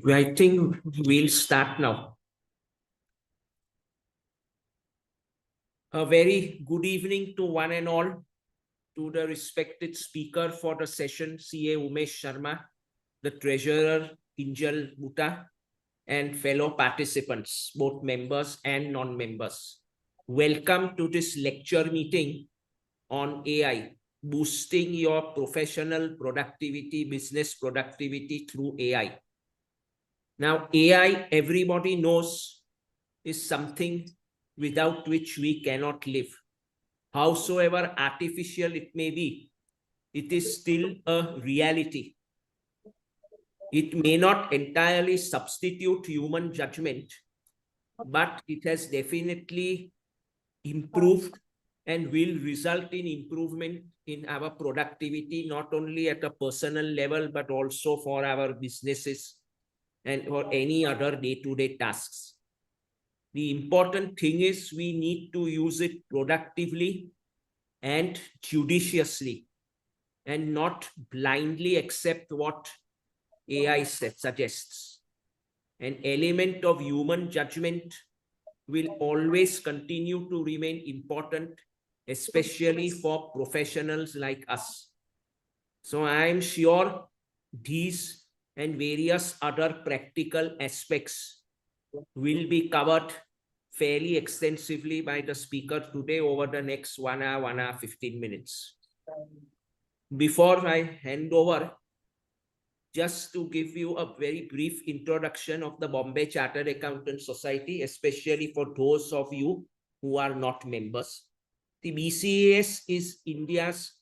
I think we'll start now. A very good evening to one and all, to the respected speaker for the session, CA Umesh Sharma, the treasurer, Kinjal Bhuta, and fellow participants, both members and non-members. Welcome to this lecture meeting on AI, boosting your professional productivity, business productivity through AI. Now, AI, everybody knows, is something without which we cannot live. Howsoever artificial it may be, it is still a reality. It may not entirely substitute human judgment, but it has definitely improved and will result in improvement in our productivity, not only at a personal level, but also for our businesses and for any other day-to-day tasks. The important thing is we need to use it productively and judiciously and not blindly accept what AI suggests. An element of human judgment will always continue to remain important, especially for professionals like us. So I am sure these and various other practical aspects will be covered fairly extensively by the speaker today over the next 1 hour, 15 minutes. Before I hand over, just to give you a very brief introduction of the Bombay Chartered Accountants Society, especially for those of you who are not members. The BCAS is India's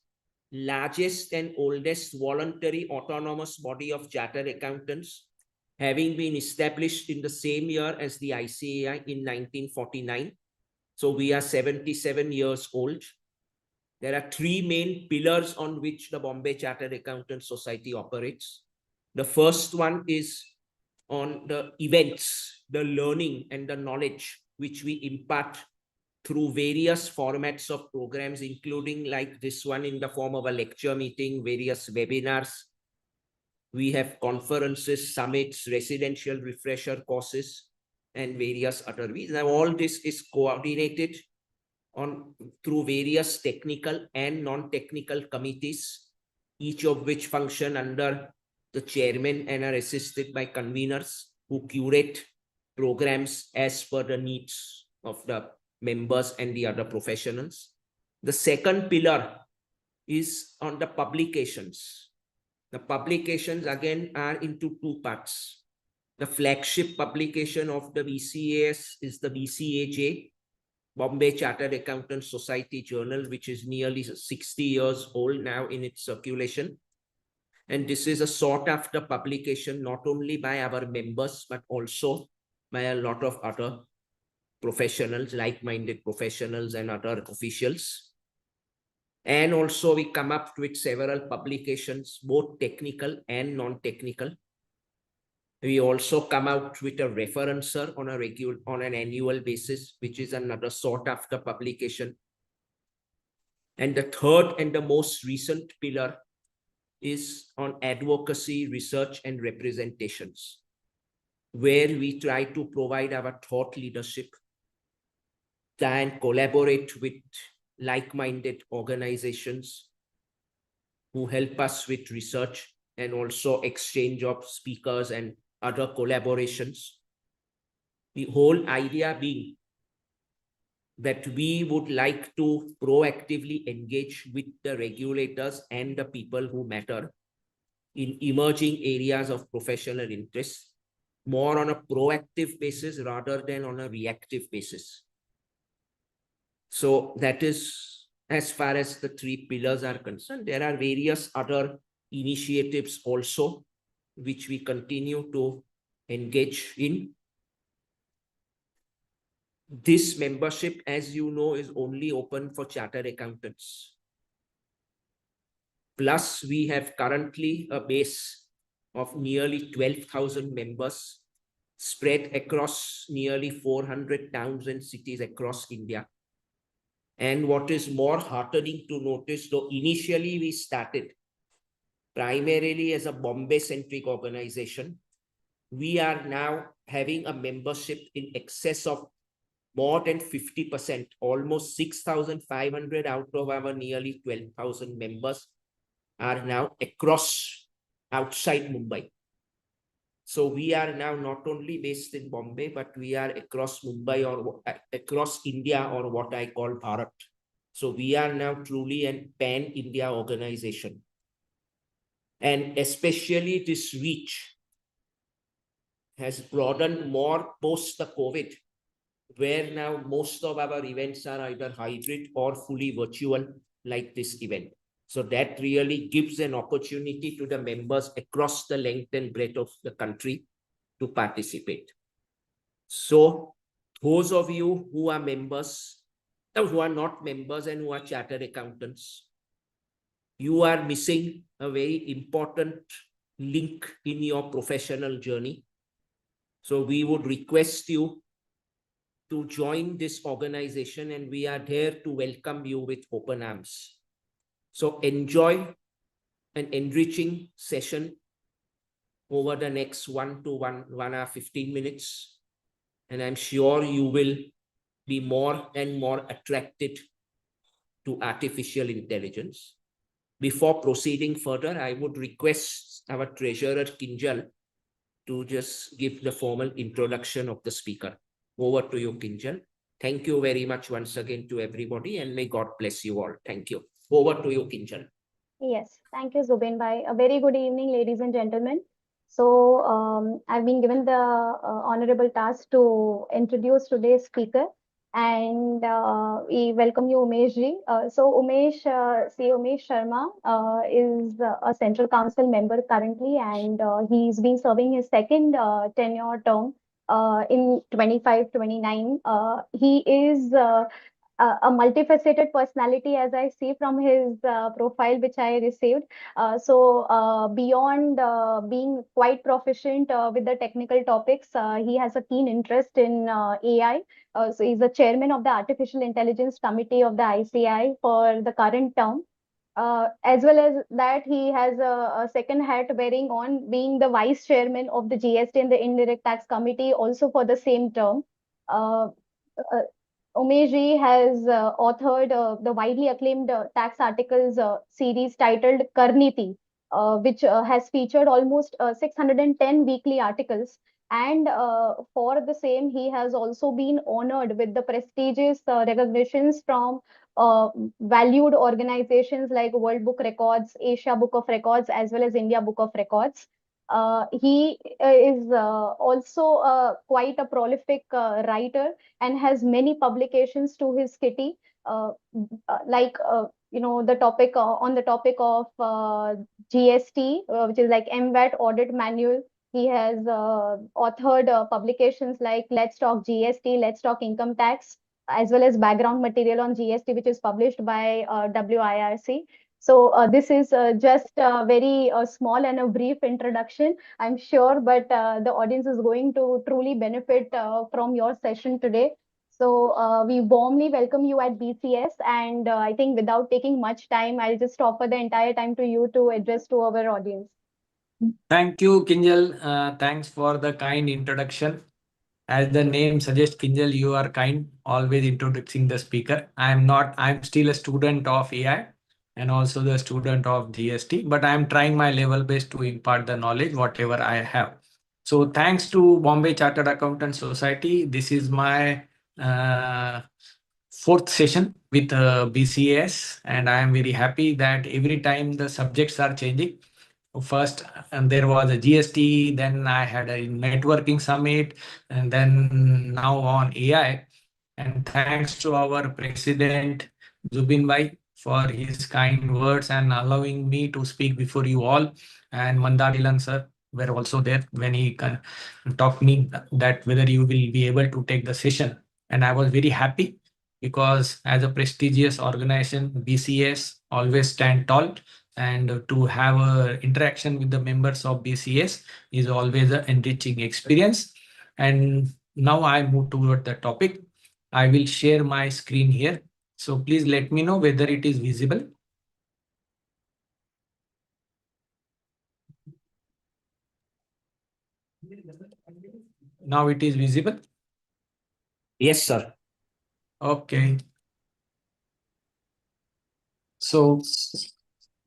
largest and oldest voluntary autonomous body of chartered accountants, having been established in the same year as the ICAI in 1949. So we are 77 years old. There are three main pillars on which the Bombay Chartered Accountants Society operates. The first one is on the events, the learning and the knowledge which we impart through various formats of programs, including like this one in the form of a lecture meeting, various webinars. We have conferences, summits, residential refresher courses, and various other reasons. All this is coordinated through various technical and non-technical committees, each of which function under the chairman and are assisted by conveners who curate programs as per the needs of the members and the other professionals. The second pillar is on the publications. The publications again are into two parts. The flagship publication of the BCAS is the BCAJ, Bombay Chartered Accountants Society Journal, which is nearly 60 years old now in its circulation. And this is a sought-after publication, not only by our members, but also by a lot of other professionals, like-minded professionals and other officials. And also we come up with several publications, both technical and non-technical. We also come out with a referencer on an annual basis, which is another sought-after publication. And the third and the most recent pillar is on advocacy, research, and representations, where we try to provide our thought leadership, try and collaborate with like-minded organizations who help us with research and also exchange of speakers and other collaborations. The whole idea being that we would like to proactively engage with the regulators and the people who matter in emerging areas of professional interest, more on a proactive basis rather than on a reactive basis. So that is as far as the three pillars are concerned. There are various other initiatives also which we continue to engage in. This membership, as you know, is only open for chartered accountants. Plus, we have currently a base of nearly 12,000 members spread across nearly 400 towns and cities across India. And what is more heartening to notice, though initially we started primarily as a Bombay-centric organization, we are now having a membership in excess of more than 50%, almost 6,500 out of our nearly 12,000 members are now across outside Mumbai. So we are now not only based in Bombay, but we are across Mumbai or across India, or what I call Bharat. So we are now truly a pan-India organization. And especially this reach has broadened more post the COVID, where now most of our events are either hybrid or fully virtual, like this event. So that really gives an opportunity to the members across the length and breadth of the country to participate. So those of you who are members, who are not members and who are chartered accountants, you are missing a very important link in your professional journey. So we would request you to join this organization, and we are there to welcome you with open arms. So enjoy an enriching session over the next 1 hour, 15 minutes. And I'm sure you will be more and more attracted to artificial intelligence. Before proceeding further, I would request our treasurer, Kinjal, to just give the formal introduction of the speaker. Over to you, Kinjal. Thank you very much once again to everybody, and may God bless you all. Thank you. Over to you, Kinjal. Yes, thank you, Zubin Bhai. A very good evening, ladies and gentlemen. So, I've been given the honorable task to introduce today's speaker, and we welcome you, Umesh ji. So, Umesh, C. Umesh Sharma, is a Central Council member currently, and he's been serving his second tenure term in 25-29. He is a multifaceted personality, as I see from his profile, which I received. Beyond being quite proficient with the technical topics, he has a keen interest in AI. So he's the chairman of the Artificial Intelligence Committee of the ICI for the current term. As well as that, he has a second hat wearing on being the vice chairman of the GST and the Indirect Tax Committee, also for the same term. Uh, uh, Umesh ji has authored the widely acclaimed tax articles series titled Karniti, which has featured almost 610 weekly articles. And for the same, he has also been honored with the prestigious recognitions from uh, valued organizations like World Book Records, Asia Book of Records, as well as India Book of Records. He is also quite a prolific writer and has many publications to his kitty, like the topic on the topic of GST, which is like MVAT audit manual. He has authored publications like Let's Talk GST, Let's Talk Income Tax, as well as background material on GST, which is published by WIRC. So this is just a very small and a brief introduction, I'm sure, but the audience is going to truly benefit from your session today. So we warmly welcome you at BCS, and I think without taking much time, I'll just offer the entire time to you to address to our audience. Thank you, Kinjal. Thanks for the kind introduction. As the name suggests, Kinjal, you are kind, always introducing the speaker. I'm not, I'm still a student of AI and also the student of GST, but I'm trying my level best to impart the knowledge, whatever I have. So thanks to Bombay Chartered Accountant Society, this is my fourth session with BCS, and I am very happy that every time the subjects are changing. First, and there was a GST, then I had a networking summit, and then now on AI. And thanks to our president, Zubin Bhai, for his kind words and allowing me to speak before you all. And Mandarilan sir were also there when he talked me that whether you will be able to take the session. And I was very happy because as a prestigious organization, BCS always stand tall, and to have a interaction with the members of BCS is always an enriching experience. And now I move toward the topic. I will share my screen here. So please let me know whether it is visible. Now it is visible. Yes, sir. Okay. So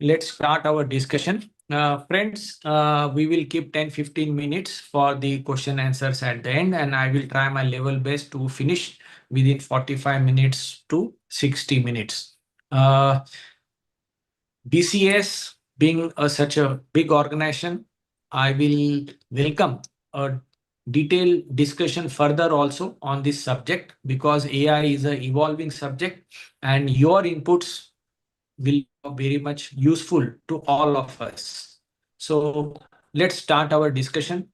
let's start our discussion. Friends, we will keep 10-15 minutes for the question answers at the end, and I will try my level best to finish within 45 minutes to 60 minutes. BCS being such a big organization, I will welcome a detailed discussion further also on this subject, because AI is an evolving subject and your inputs will be very much useful to all of us. So let's start our discussion.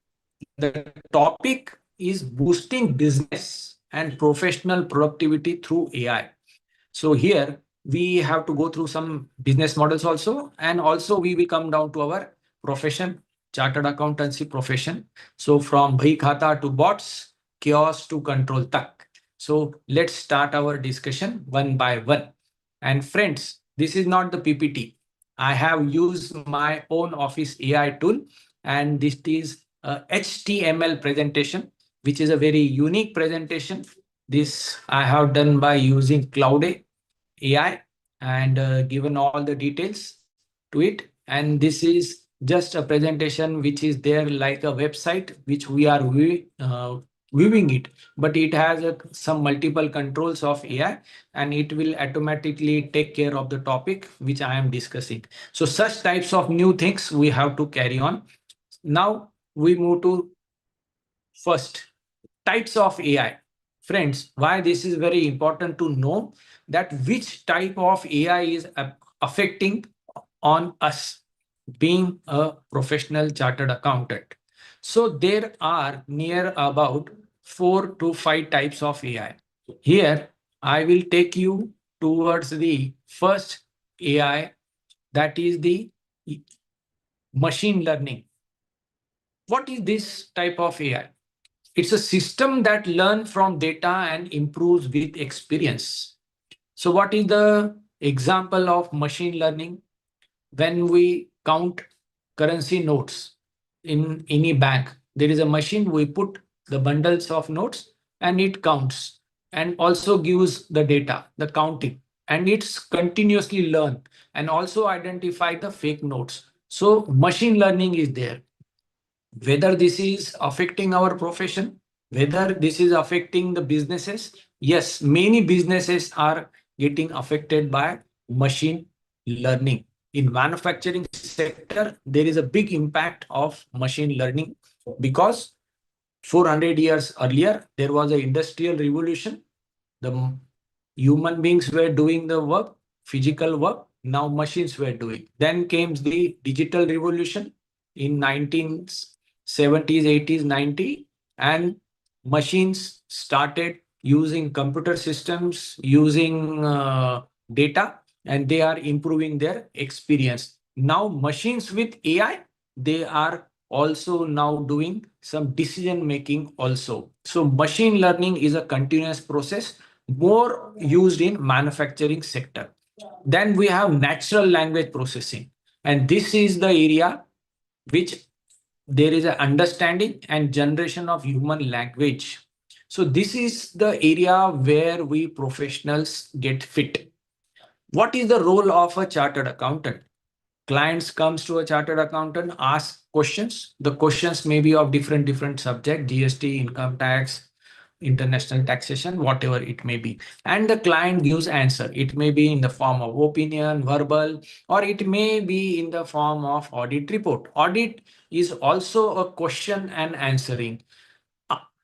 The topic is boosting business and professional productivity through AI. So here we have to go through some business models also, and also we will come down to our profession, chartered accountancy profession. So from bhai khata to bots, chaos to control tak. So let's start our discussion one by one. And friends, this is not the PPT. I have used my own Office AI tool, and this is a HTML presentation, which is a very unique presentation. This I have done by using Cloud AI and given all the details to it. And this is just a presentation which is there like a website which we are viewing it, but it has some multiple controls of AI, and it will automatically take care of the topic which I am discussing. So such types of new things we have to carry on. Now we move to first types of AI. Friends, why this is very important to know that which type of AI is affecting on us being a professional chartered accountant. So there are near about 4 to 5 types of AI. Here, I will take you towards the first AI, that is the machine learning. What is this type of AI? It's a system that learns from data and improves with experience. So what is the example of machine learning? When we count currency notes in any bank, there is a machine, we put the bundles of notes and it counts and also gives the data, the counting, and it's continuously learn and also identify the fake notes. So machine learning is there. Whether this is affecting our profession, whether this is affecting the businesses, yes, many businesses are getting affected by machine learning. In manufacturing sector, there is a big impact of machine learning, because 400 years earlier there was an industrial revolution. The human beings were doing the work, physical work. Now machines were doing. Then came the digital revolution in 1970s, 80s, 90s, and machines started using computer systems, using data, and they are improving their experience. Now machines with AI, they are also now doing some decision making also. So machine learning is a continuous process, more used in manufacturing sector. Then we have natural language processing, and this is the area which there is an understanding and generation of human language. So this is the area where we professionals get fit. What is the role of a chartered accountant? Clients comes to a chartered accountant, ask questions. The questions may be of different subject, GST, income tax, international taxation, whatever it may be. And the client gives answer. It may be in the form of opinion, verbal, or it may be in the form of audit report. Audit is also a question and answering.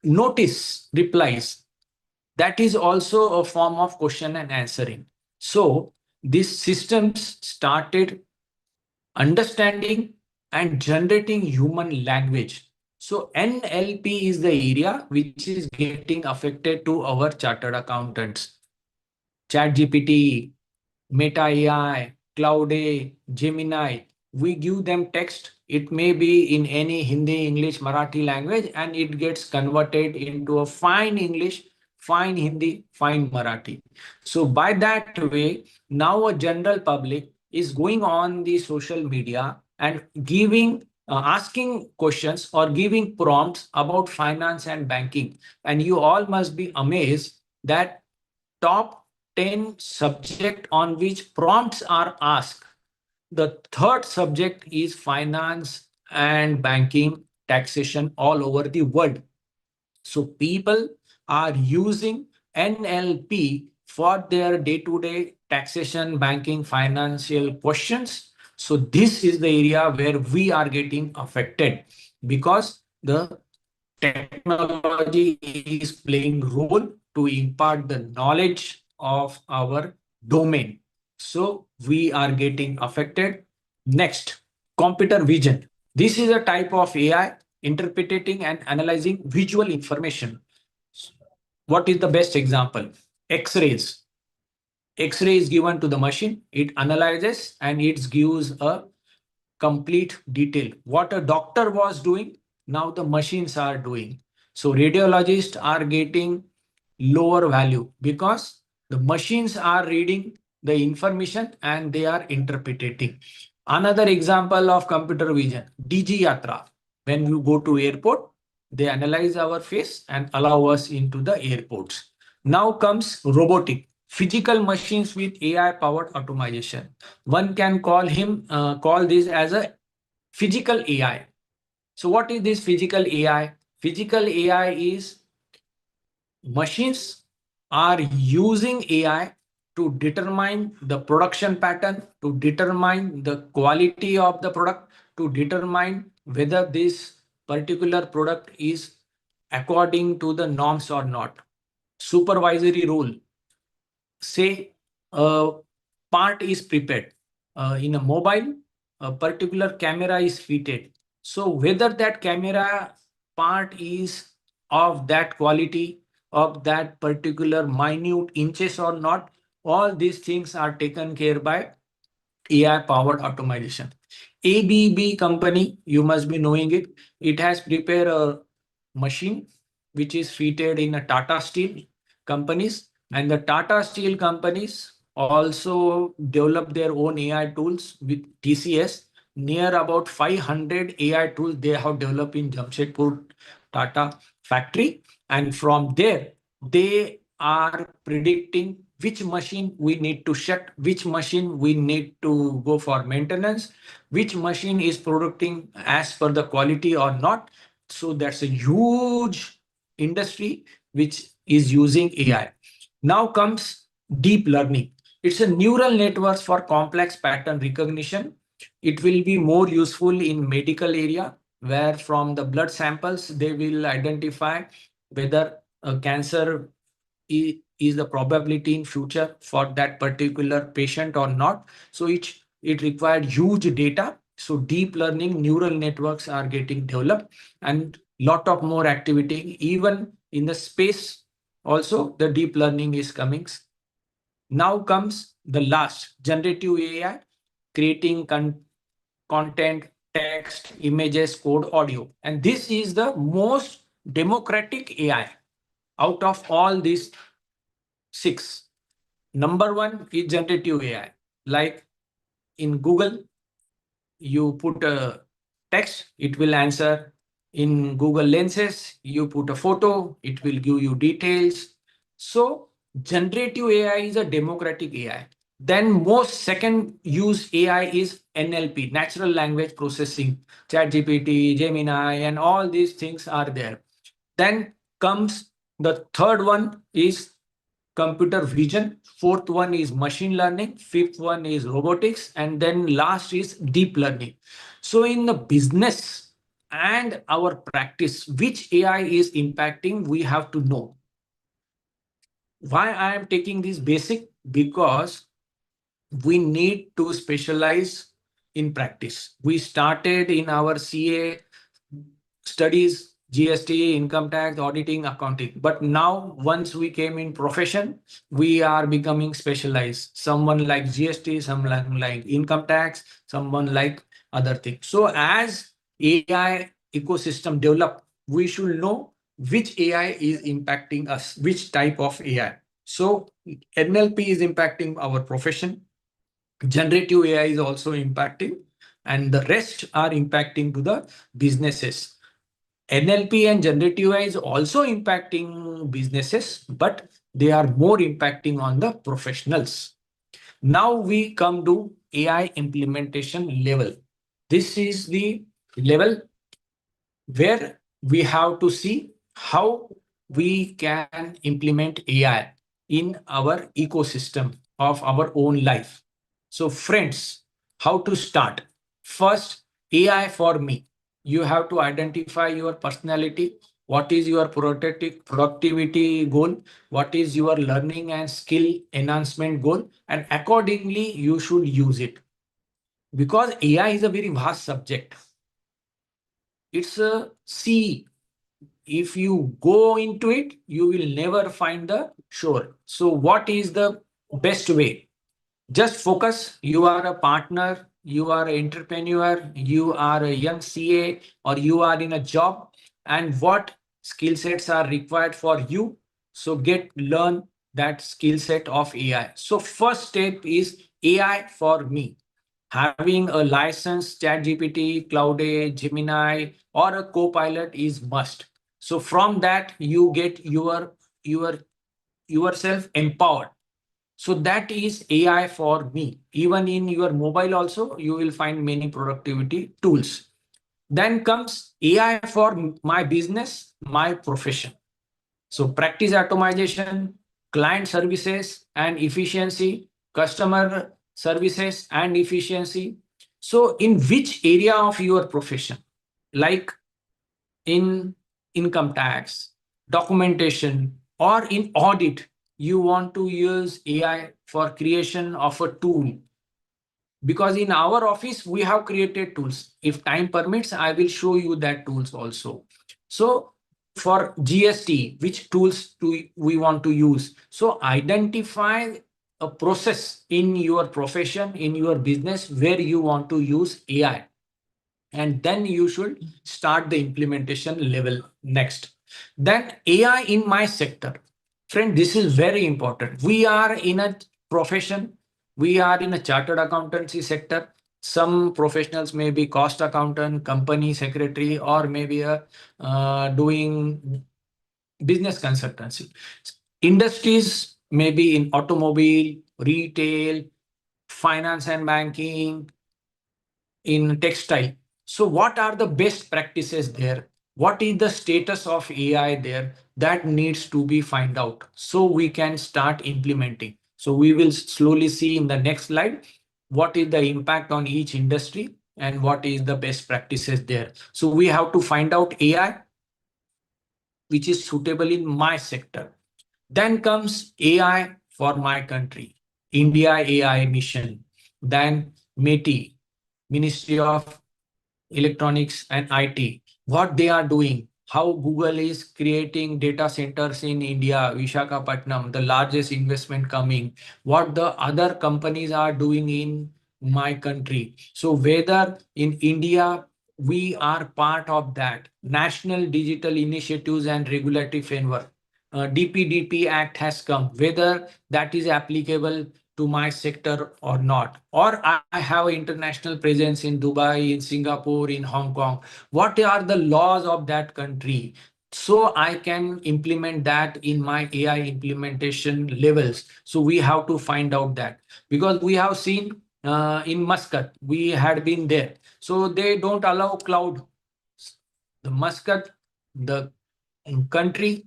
Notice, replies, that is also a form of question and answering. So these systems started understanding and generating human language. So NLP is the area which is getting affected to our chartered accountants. ChatGPT, Meta AI, Cloud A, Gemini, we give them text. It may be in any Hindi, English, Marathi language, and it gets converted into a fine English, fine Hindi, fine Marathi. So by that way, now a general public is going on the social media and giving asking questions or giving prompts about finance and banking. And you all must be amazed that top 10 subject on which prompts are asked. The third subject is finance and banking taxation all over the world. So people are using NLP for their day-to-day taxation, banking, financial questions. So this is the area where we are getting affected because the technology is playing role to impart the knowledge of our domain. So we are getting affected. Next, computer vision. This is a type of AI interpreting and analyzing visual information. What is the best example? X-rays. X-ray is given to the machine, it analyzes and it gives a complete detail. What a doctor was doing, now the machines are doing. So radiologists are getting lower value because the machines are reading the information and they are interpreting. Another example of computer vision, DG Yatra. When you go to airport, they analyze our face and allow us into the airports. Now comes robotic, physical machines with AI powered automation. One can call this as a physical AI. So what is this physical AI? Physical AI is machines are using AI to determine the production pattern, to determine the quality of the product, to determine whether this particular product is according to the norms or not. Supervisory role, say a part is prepared in a mobile, a particular camera is fitted. So whether that camera part is of that quality, of that particular minute inches or not, all these things are taken care by AI powered automation. ABB company, you must be knowing it. It has prepared a machine which is fitted in a Tata Steel companies, and the Tata Steel companies also develop their own AI tools with TCS. Near about 500 AI tools they have developed in Jamshedpur Tata factory, and from there they are predicting which machine we need to shut, which machine we need to go for maintenance, which machine is producing as per the quality or not. So that's a huge industry which is using AI. Now comes deep learning. It's a neural networks for complex pattern recognition. It will be more useful in medical area where from the blood samples they will identify whether a cancer is the probability in future for that particular patient or not. So it required huge data. So deep learning neural networks are getting developed and lot of more activity even in the space. Also, the deep learning is coming. Now comes the last, generative AI, creating content, text, images, code, audio. And this is the most democratic AI out of all these six. Number one is generative AI. Like in Google, you put a text, it will answer. In Google Lenses, you put a photo, it will give you details. So generative AI is a democratic AI. Then most second use AI is NLP, natural language processing, ChatGPT, Gemini, and all these things are there. Then comes the third one is computer vision, fourth one is machine learning, fifth one is robotics, and then last is deep learning. So in the business and our practice, which AI is impacting, we have to know. Why I am taking this basic? Because we need to specialize in practice. We started in our CA studies, GST, income tax, auditing, accounting. But now, once we came in profession, we are becoming specialized. Someone like GST, someone like income tax, someone like other things. So as AI ecosystem develop, we should know which AI is impacting us, which type of AI. So NLP is impacting our profession. Generative AI is also impacting. and the rest are impacting to the businesses. NLP and generative AI is also impacting businesses, but they are more impacting on the professionals. Now we come to AI implementation level. This is the level where we have to see how we can implement AI in our ecosystem of our own life. So, friends, how to start? First, AI for me. You have to identify your personality. What is your productivity goal? What is your learning and skill enhancement goal? And accordingly, you should use it. Because AI is a very vast subject. It's a sea. If you go into it, you will never find the shore. So, what is the best way? Just focus. You are a partner, you are an entrepreneur, you are a young CA, or you are in a job, and what skill sets are required for you. So, learn that skill set of AI. So, first step is AI for me. Having a licensed ChatGPT, Cloud, Gemini, or a Copilot is must. So from that you get your yourself empowered. So that is AI for me. Even in your mobile also you will find many productivity tools. Then comes AI for my business, my profession. So practice automation, client services and efficiency, customer services and efficiency. So in which area of your profession, like in income tax, documentation, or in audit, you want to use AI for creation of a tool, because in our office we have created tools. If time permits, I will show you that tools also. So for GST, which tools do we want to use? So identify a process in your profession, in your business, where you want to use AI, and then you should start the implementation level next. Then AI in my sector. Friend, this is very important. We are in a profession, we are in a chartered accountancy sector. Some professionals may be cost accountant, company secretary, or maybe a doing business consultancy. Industries may be in automobile, retail, finance and banking, in textile. So what are the best practices there? What is the status of AI there? That needs to be find out so we can start implementing. So we will slowly see in the next slide what is the impact on each industry and what is the best practices there. So we have to find out AI which is suitable in my sector. Then comes AI for my country, India AI mission. Then METI, Ministry of Electronics and IT, what they are doing, how Google is creating data centers in India, Vishakhapatnam, the largest investment coming, what the other companies are doing in my country. So whether in India, we are part of that national digital initiatives and regulatory framework. DPDP Act has come, whether that is applicable to my sector or not, or I have international presence in Dubai, in Singapore, in Hong Kong. What are the laws of that country, so I can implement that in my AI implementation levels? So we have to find out that, because we have seen in Muscat, we had been there, so they don't allow cloud. The Muscat, the country,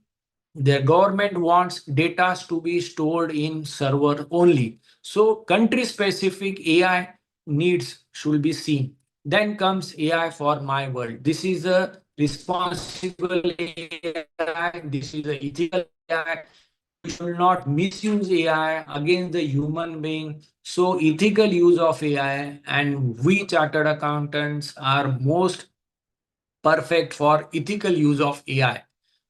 their government wants data to be stored in server only. So country specific AI needs should be seen. Then comes AI for my world. This is a responsible AI. This is a ethical AI. You should not misuse AI against the human being. So ethical use of AI, and we chartered accountants are most perfect for ethical use of AI.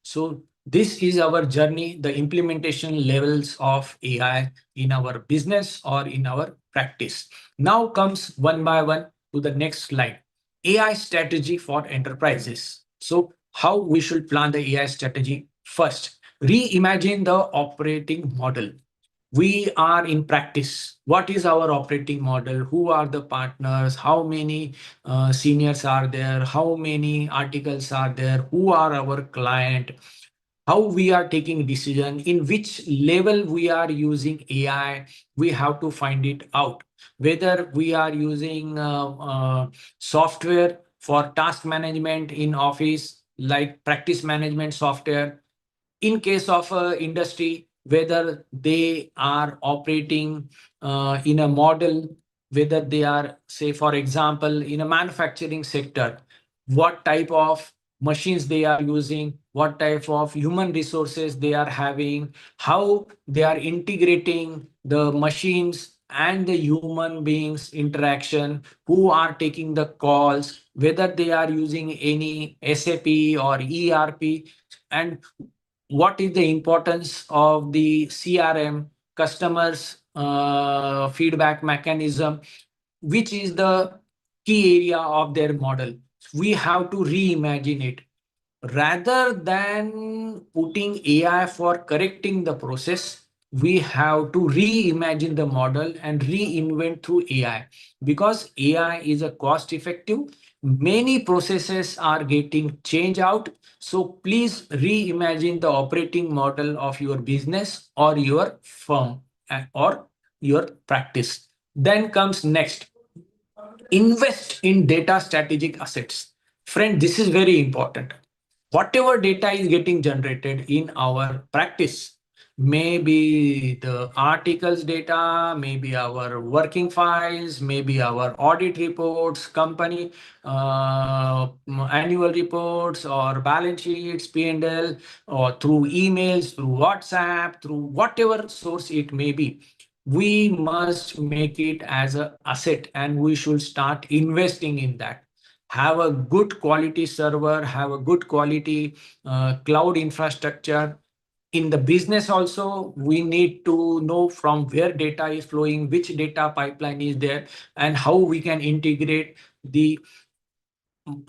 So this is our journey, the implementation levels of AI in our business or in our practice. Now comes one by one to the next slide. AI strategy for enterprises. So how we should plan the AI strategy? First, reimagine the operating model. We are in practice. What is our operating model? Who are the partners? How many seniors are there? How many articles are there? Who are our client? How we are taking decision, in which level we are using AI, we have to find it out. Whether we are using software for task management in office, like practice management software, in case of a industry, whether they are operating in a model, whether they are, say for example, in a manufacturing sector, what type of machines they are using, what type of human resources they are having, how they are integrating the machines and the human beings interaction, who are taking the calls, whether they are using any SAP or ERP, and what is the importance of the CRM, customers feedback mechanism, which is the key area of their model. We have to reimagine it. Rather than putting AI for correcting the process, we have to reimagine the model and reinvent through AI, because AI is a cost effective. Many processes are getting changed out. So please reimagine the operating model of your business or your firm or your practice. Then comes next, invest in data strategic assets. Friend, this is very important. Whatever data is getting generated in our practice, maybe the articles data, maybe our working files, maybe our audit reports, company annual reports or balance sheets, P&L, or through emails, through WhatsApp, through whatever source it may be, we must make it as an asset and we should start investing in that. Have a good quality server, have a good quality cloud infrastructure. In the business also, we need to know from where data is flowing, which data pipeline is there, and how we can integrate the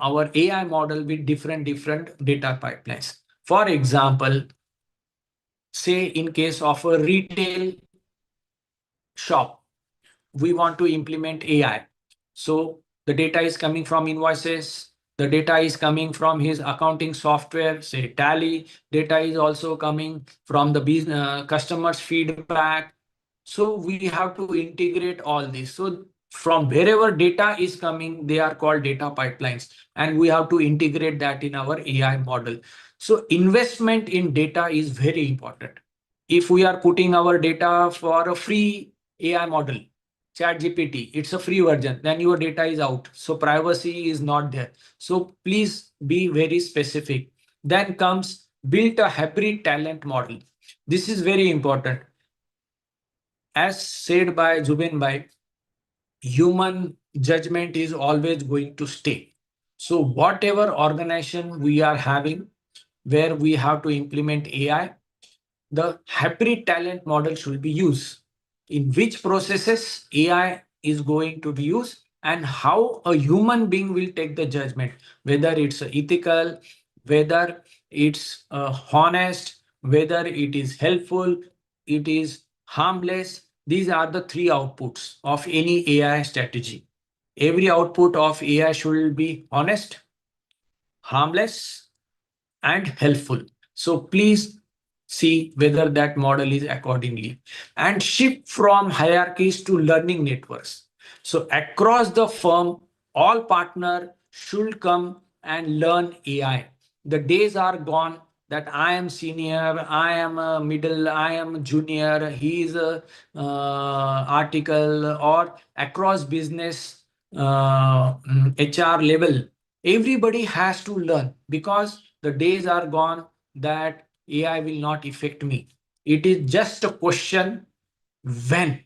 our AI model with different data pipelines. For example, say in case of a retail shop, we want to implement AI. So the data is coming from invoices, the data is coming from his accounting software, say Tally, data is also coming from the business customers feedback. So we have to integrate all this. So from wherever data is coming, they are called data pipelines, and we have to integrate that in our AI model. So investment in data is very important. If we are putting our data for a free AI model, ChatGPT, it's a free version, then your data is out. So privacy is not there. So please be very specific. Then comes build a hybrid talent model. This is very important. As said by Zubin Bhai, human judgment is always going to stay. So whatever organization we are having where we have to implement AI, the hybrid talent model should be used. In which processes AI is going to be used and how a human being will take the judgment, whether it's ethical, whether it's honest, whether it is helpful, it is harmless. These are the three outputs of any AI strategy. Every output of AI should be honest, harmless, and helpful. So please see whether that model is accordingly, and shift from hierarchies to learning networks. So across the firm, all partner should come and learn AI. The days are gone that I am senior, I am a middle, I am junior, he is a article, or across business HR level. Everybody has to learn, because the days are gone that AI will not affect me. It is just a question when.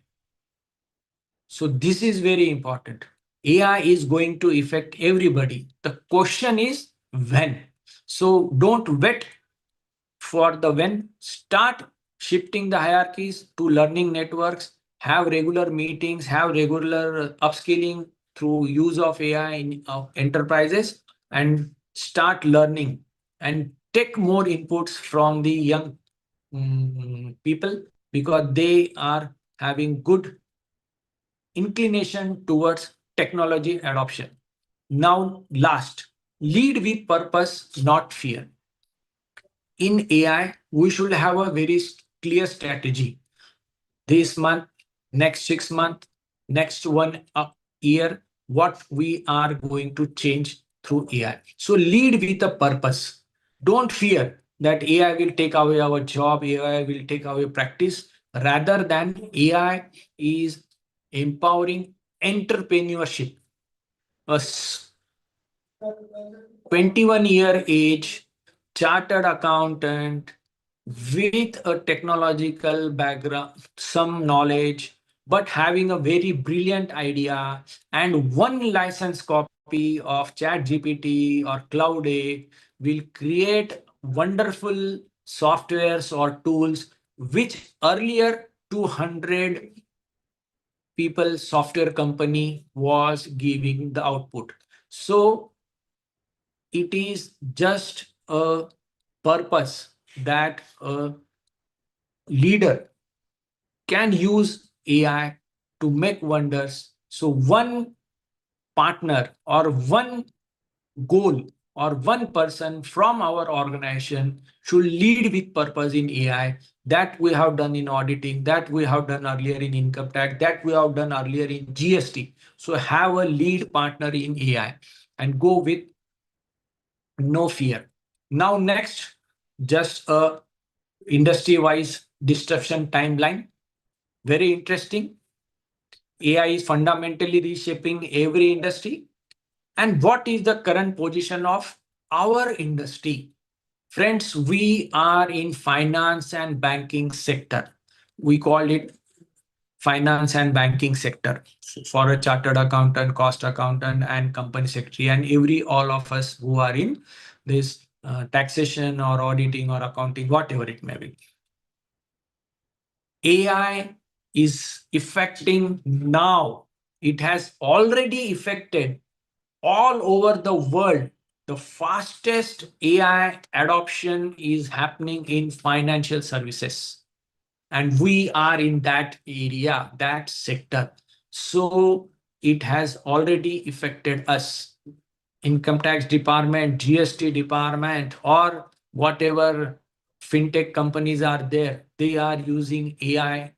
So this is very important. AI is going to affect everybody. The question is when. So don't wait for the when. Start shifting the hierarchies to learning networks. Have regular meetings, have regular upskilling through use of AI in enterprises, and start learning, and take more inputs from the young people, because they are having good inclination towards technology adoption. Now, last, lead with purpose, not fear. In AI, we should have a very clear strategy. This month, next 6 months, next one year, what we are going to change through AI. So lead with a purpose. Don't fear that AI will take away our job, AI will take away practice. Rather than AI is empowering entrepreneurship. A 21-year age chartered accountant with a technological background, some knowledge, but having a very brilliant idea and one license copy of ChatGPT or Cloud A will create wonderful softwares or tools which earlier 200 people software company was giving the output. So it is just a purpose that a leader can use AI to make wonders. So one partner or one goal or one person from our organization should lead with purpose in AI, that we have done in auditing, that we have done earlier in income tax, that we have done earlier in GST. So have a lead partner in AI and go with no fear. Now next, just a industry-wise disruption timeline. Very interesting. AI is fundamentally reshaping every industry. And what is the current position of our industry? Friends, we are in finance and banking sector. We call it finance and banking sector for a chartered accountant, cost accountant, and company secretary, and all of us who are in this taxation or auditing or accounting, whatever it may be. AI is affecting now. It has already affected all over the world. The fastest AI adoption is happening in financial services. And we are in that area, that sector. So it has already affected us. Income tax department, GST department, or whatever fintech companies are there, they are using AI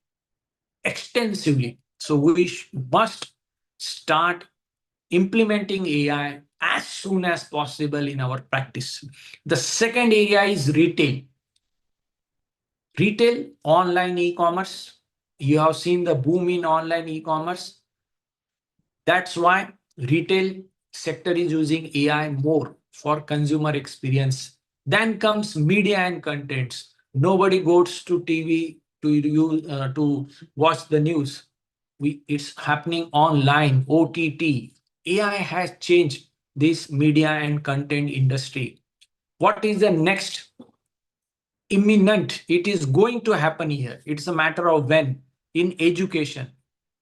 extensively. So we must start implementing AI as soon as possible in our practice. The second area is retail. Retail, online e-commerce. You have seen the boom in online e-commerce. That's why retail sector is using AI more for consumer experience. Then comes media and contents. Nobody goes to TV to watch the news. It's happening online, OTT. AI has changed this media and content industry. What is the next imminent? It is going to happen here. It's a matter of when. In education,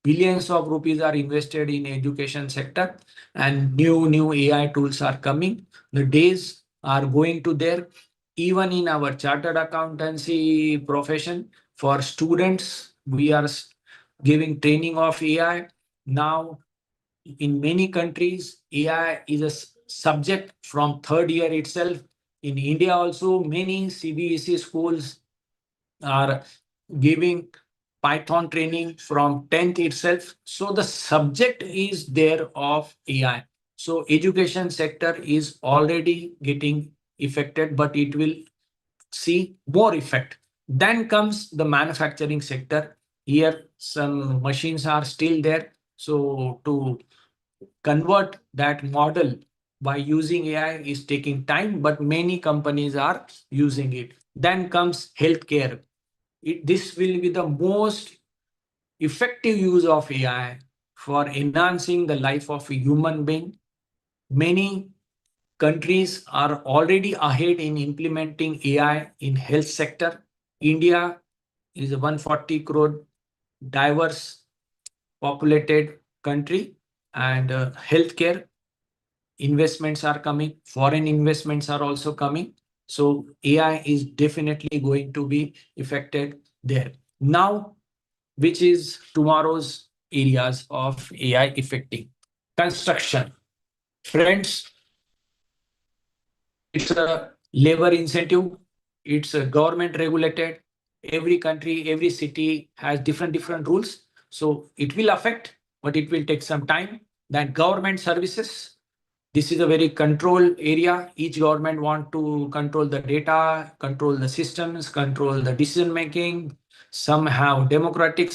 billions of rupees are invested in education sector, and new AI tools are coming. The days are going to there. Even in our chartered accountancy profession, for students, we are giving training of AI. Now, in many countries, AI is a subject from third year itself. In India also, many CBSE schools are giving Python training from 10th itself. So the subject is there of AI. So education sector is already getting affected, but it will see more effect. Then comes the manufacturing sector. Here, some machines are still there. So to convert that model by using AI is taking time, but many companies are using it. Then comes healthcare. This will be the most effective use of AI for enhancing the life of a human being. Many countries are already ahead in implementing AI in health sector. India is a 140 crore diverse populated country, and healthcare investments are coming, foreign investments are also coming. So AI is definitely going to be affected there. Now, which is tomorrow's areas of AI affecting? Construction. Friends, it's a labor incentive, it's a government regulated. Every country, every city has different rules. So it will affect, but it will take some time. Then government services. This is a very controlled area. Each government want to control the data, control the systems, control the decision making. Some have democratic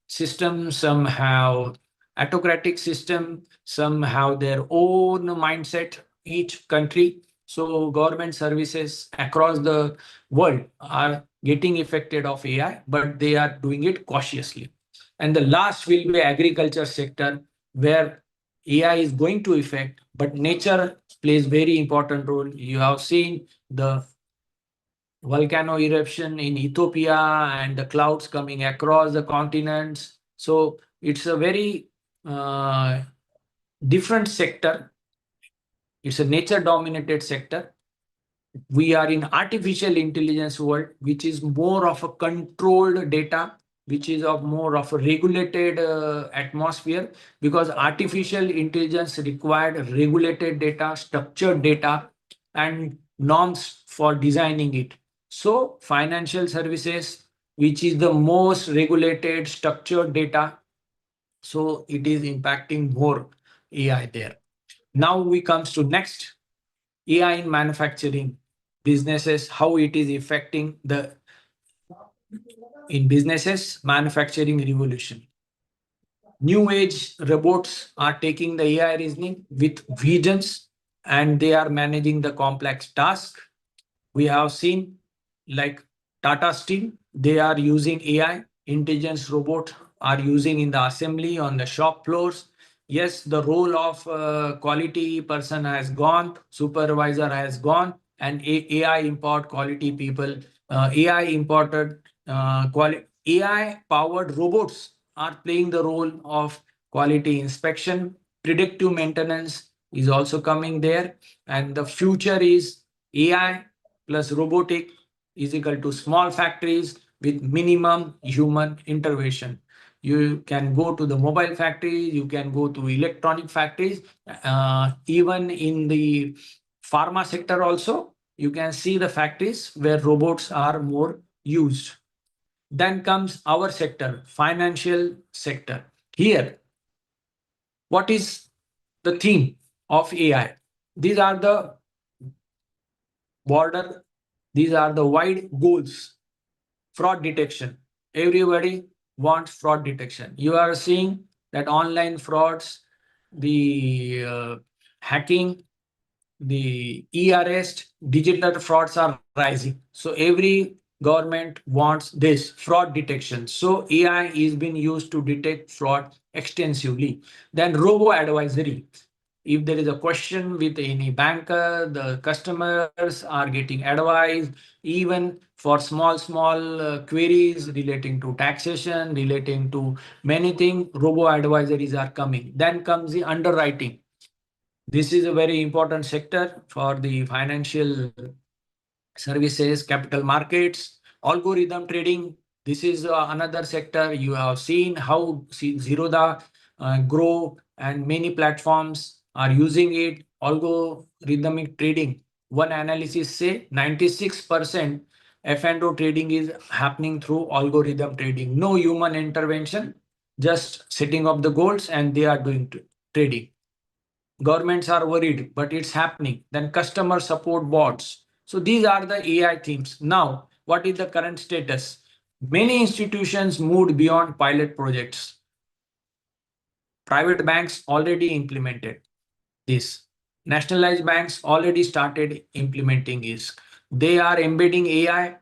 system, some have autocratic system, some have their own mindset, each country. So government services across the world are getting affected of AI, but they are doing it cautiously. And the last will be agriculture sector, where AI is going to affect, but nature plays very important role. You have seen the volcano eruption in Ethiopia and the clouds coming across the continents. So it's a very different sector. It's a nature dominated sector. We are in artificial intelligence world, which is more of a controlled data, which is of more of a regulated atmosphere, because artificial intelligence required regulated data, structured data, and norms for designing it. So financial services, which is the most regulated structured data, so it is impacting more AI there. Now we comes to next, AI in manufacturing businesses, how it is affecting the in businesses manufacturing revolution. New age robots are taking the AI reasoning with visions, and they are managing the complex task. We have seen like Tata Steel, they are using AI, intelligence robot are using in the assembly on the shop floors. Yes, the role of quality person has gone, supervisor has gone, and AI import quality people, AI imported AI powered robots are playing the role of quality inspection. Predictive maintenance is also coming there, and the future is AI plus robotic is equal to small factories with minimum human intervention. You can go to the mobile factories, you can go to electronic factories, even in the pharma sector also, you can see the factories where robots are more used. Then comes our sector, financial sector. Here, what is the theme of AI? These are the border, these are the wide goals. Fraud detection. Everybody wants fraud detection. You are seeing that online frauds, the hacking, the e-arrest, digital frauds are rising. So every government wants this fraud detection. So AI is being used to detect fraud extensively. Then robo advisory. If there is a question with any banker, the customers are getting advice, even for small queries relating to taxation, relating to many things, robo advisories are coming. Then comes the underwriting. This is a very important sector for the financial services, capital markets, algorithm trading. This is another sector. You have seen how Zerodha grow, and many platforms are using it. Algorithmic trading. One analysis say 96% F&O trading is happening through algorithm trading. No human intervention, just setting up the goals and they are doing trading. Governments are worried, but it's happening. Then customer support bots. So these are the AI themes. Now, what is the current status? Many institutions moved beyond pilot projects. Private banks already implemented this. Nationalized banks already started implementing this. They are embedding AI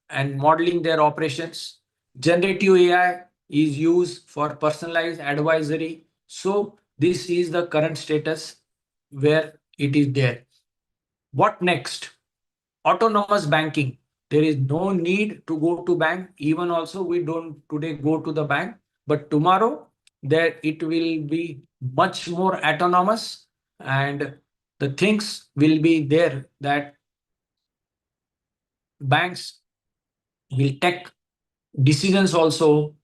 and modeling their operations. Generative AI is used for personalized advisory. So this is the current status where it is there. What next? Autonomous banking. There is no need to go to bank. Even also we don't today go to the bank, but tomorrow there it will be much more autonomous, and the things will be there that banks will take decisions also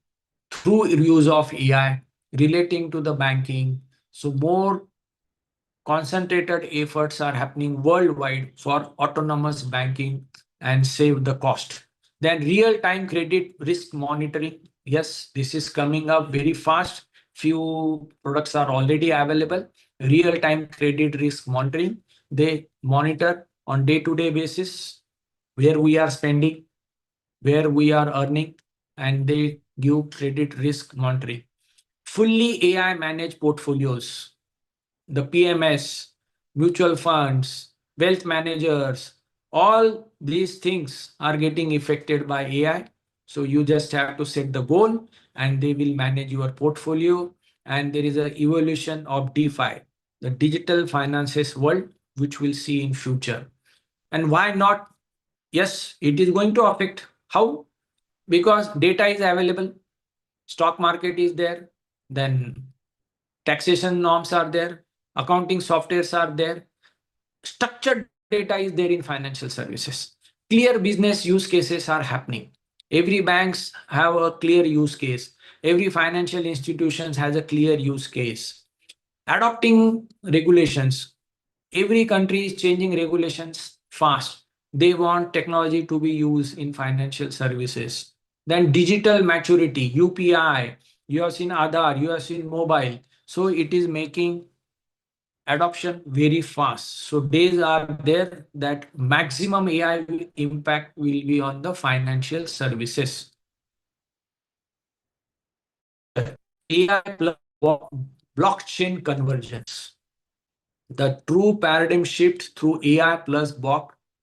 through use of AI relating to the banking. So more concentrated efforts are happening worldwide for autonomous banking and save the cost. Then real-time credit risk monitoring. Yes, this is coming up very fast. Few products are already available. Real-time credit risk monitoring. They monitor on day-to-day basis where we are spending, where we are earning, and they give credit risk monitoring. Fully AI managed portfolios, the PMS, mutual funds, wealth managers, all these things are getting affected by AI. So you just have to set the goal and they will manage your portfolio. And there is an evolution of DeFi, the digital finances world, which we'll see in future. And why not? Yes, it is going to affect. How? Because data is available, stock market is there, then taxation norms are there, accounting softwares are there, structured data is there in financial services. Clear business use cases are happening. Every banks have a clear use case. Every financial institutions has a clear use case. Adopting regulations. Every country is changing regulations fast. They want technology to be used in financial services. Then digital maturity, UPI, you have seen Aadhaar, you have seen mobile. So it is making adoption very fast. So days are there that maximum AI impact will be on the financial services. AI plus blockchain convergence. The true paradigm shift through AI plus blockchain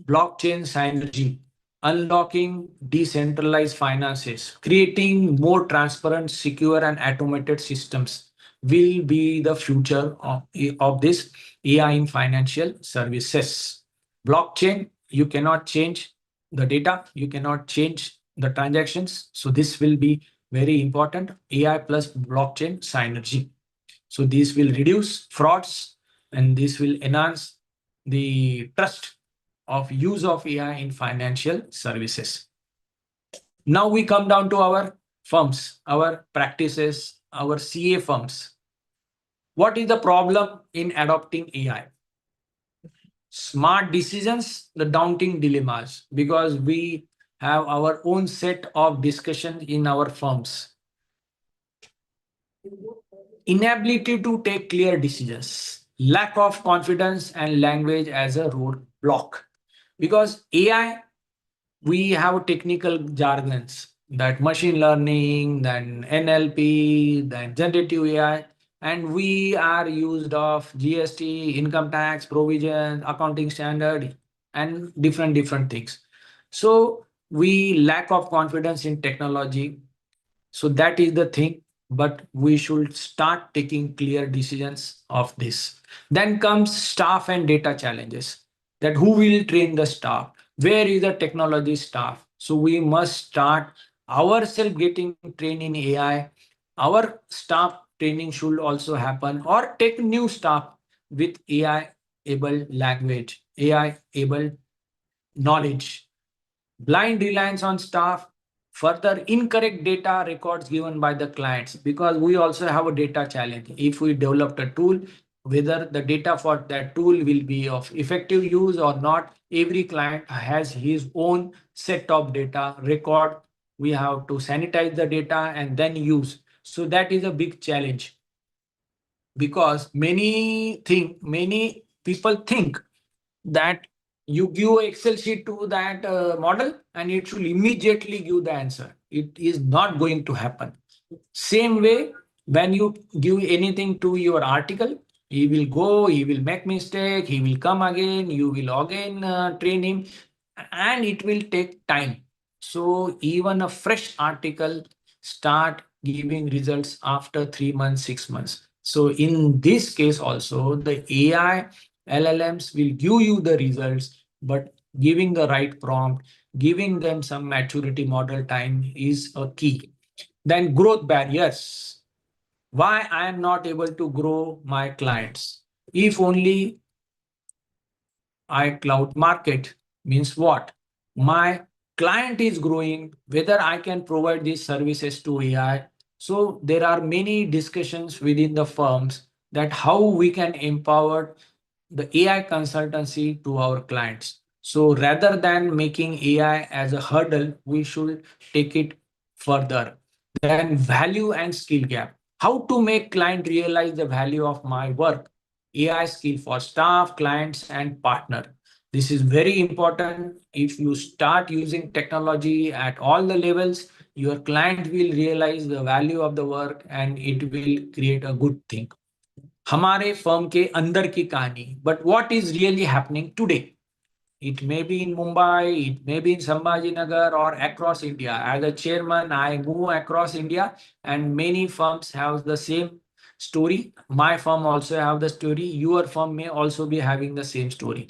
synergy, unlocking decentralized finances, creating more transparent, secure, and automated systems will be the future of this AI in financial services. Blockchain, you cannot change the data, you cannot change the transactions. So this will be very important. AI plus blockchain synergy. So these will reduce frauds and this will enhance the trust of use of AI in financial services. Now we come down to our firms, our practices, our CA firms. What is the problem in adopting AI? Smart decisions, the daunting dilemmas, because we have our own set of discussions in our firms. Inability to take clear decisions, lack of confidence and language as a roadblock. Because AI, we have technical jargons that machine learning, then NLP, then generative AI, and we are used of GST, income tax, provision, accounting standard, and different things. So we lack of confidence in technology. So that is the thing, but we should start taking clear decisions of this. Then comes staff and data challenges, that who will train the staff? Where is the technology staff? So we must start ourselves getting trained in AI. Our staff training should also happen, or take new staff with AI able language, AI able knowledge. Blind reliance on staff, further incorrect data records given by the clients, because we also have a data challenge. If we developed a tool, whether the data for that tool will be of effective use or not, every client has his own set of data record. We have to sanitize the data and then use. So that is a big challenge, because many people think that you give Excel sheet to that model and it should immediately give the answer. It is not going to happen. Same way, when you give anything to your article, he will go, he will make mistake, he will come again, you will again train him, and it will take time. So even a fresh article start giving results after 3 months, 6 months. So in this case also, the AI LLMs will give you the results, but giving the right prompt, giving them some maturity model time is a key. Then growth barriers. Why I am not able to grow my clients? If only I cloud market means what? My client is growing, whether I can provide these services to AI. So there are many discussions within the firms that how we can empower the AI consultancy to our clients. So rather than making AI as a hurdle, we should take it further. Then value and skill gap. How to make client realize the value of my work? AI skill for staff, clients, and partner. This is very important. If you start using technology at all the levels, your client will realize the value of the work and it will create a good thing. हमारे firm के अंदर की कहानी, but what is really happening today? It may be in Mumbai, it may be in Sambhajinagar or across India. As a chairman, I move across India and many firms have the same story. My firm also have the story. Your firm may also be having the same story.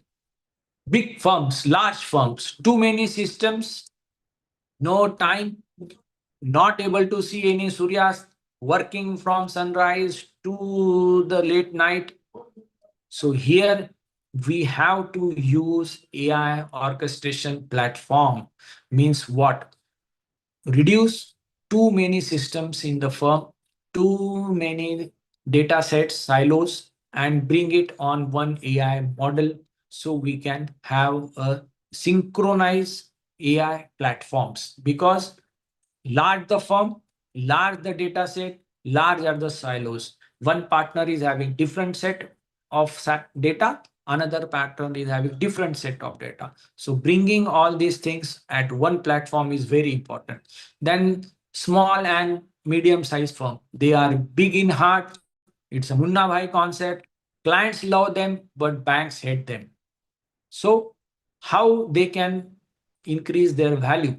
Big firms, large firms, too many systems, no time, not able to see any Suryas, working from sunrise to the late night. So here we have to use AI orchestration platform. Means what? Reduce too many systems in the firm, too many data sets, silos, and bring it on one AI model so we can have a synchronized AI platforms. Because large the firm, large the data set, large are the silos. One partner is having different set of data, another partner is having different set of data. So bringing all these things at one platform is very important. Then small and medium sized firm, they are big in heart. It's a Munna Bhai concept. Clients love them, but banks hate them. So how they can increase their value?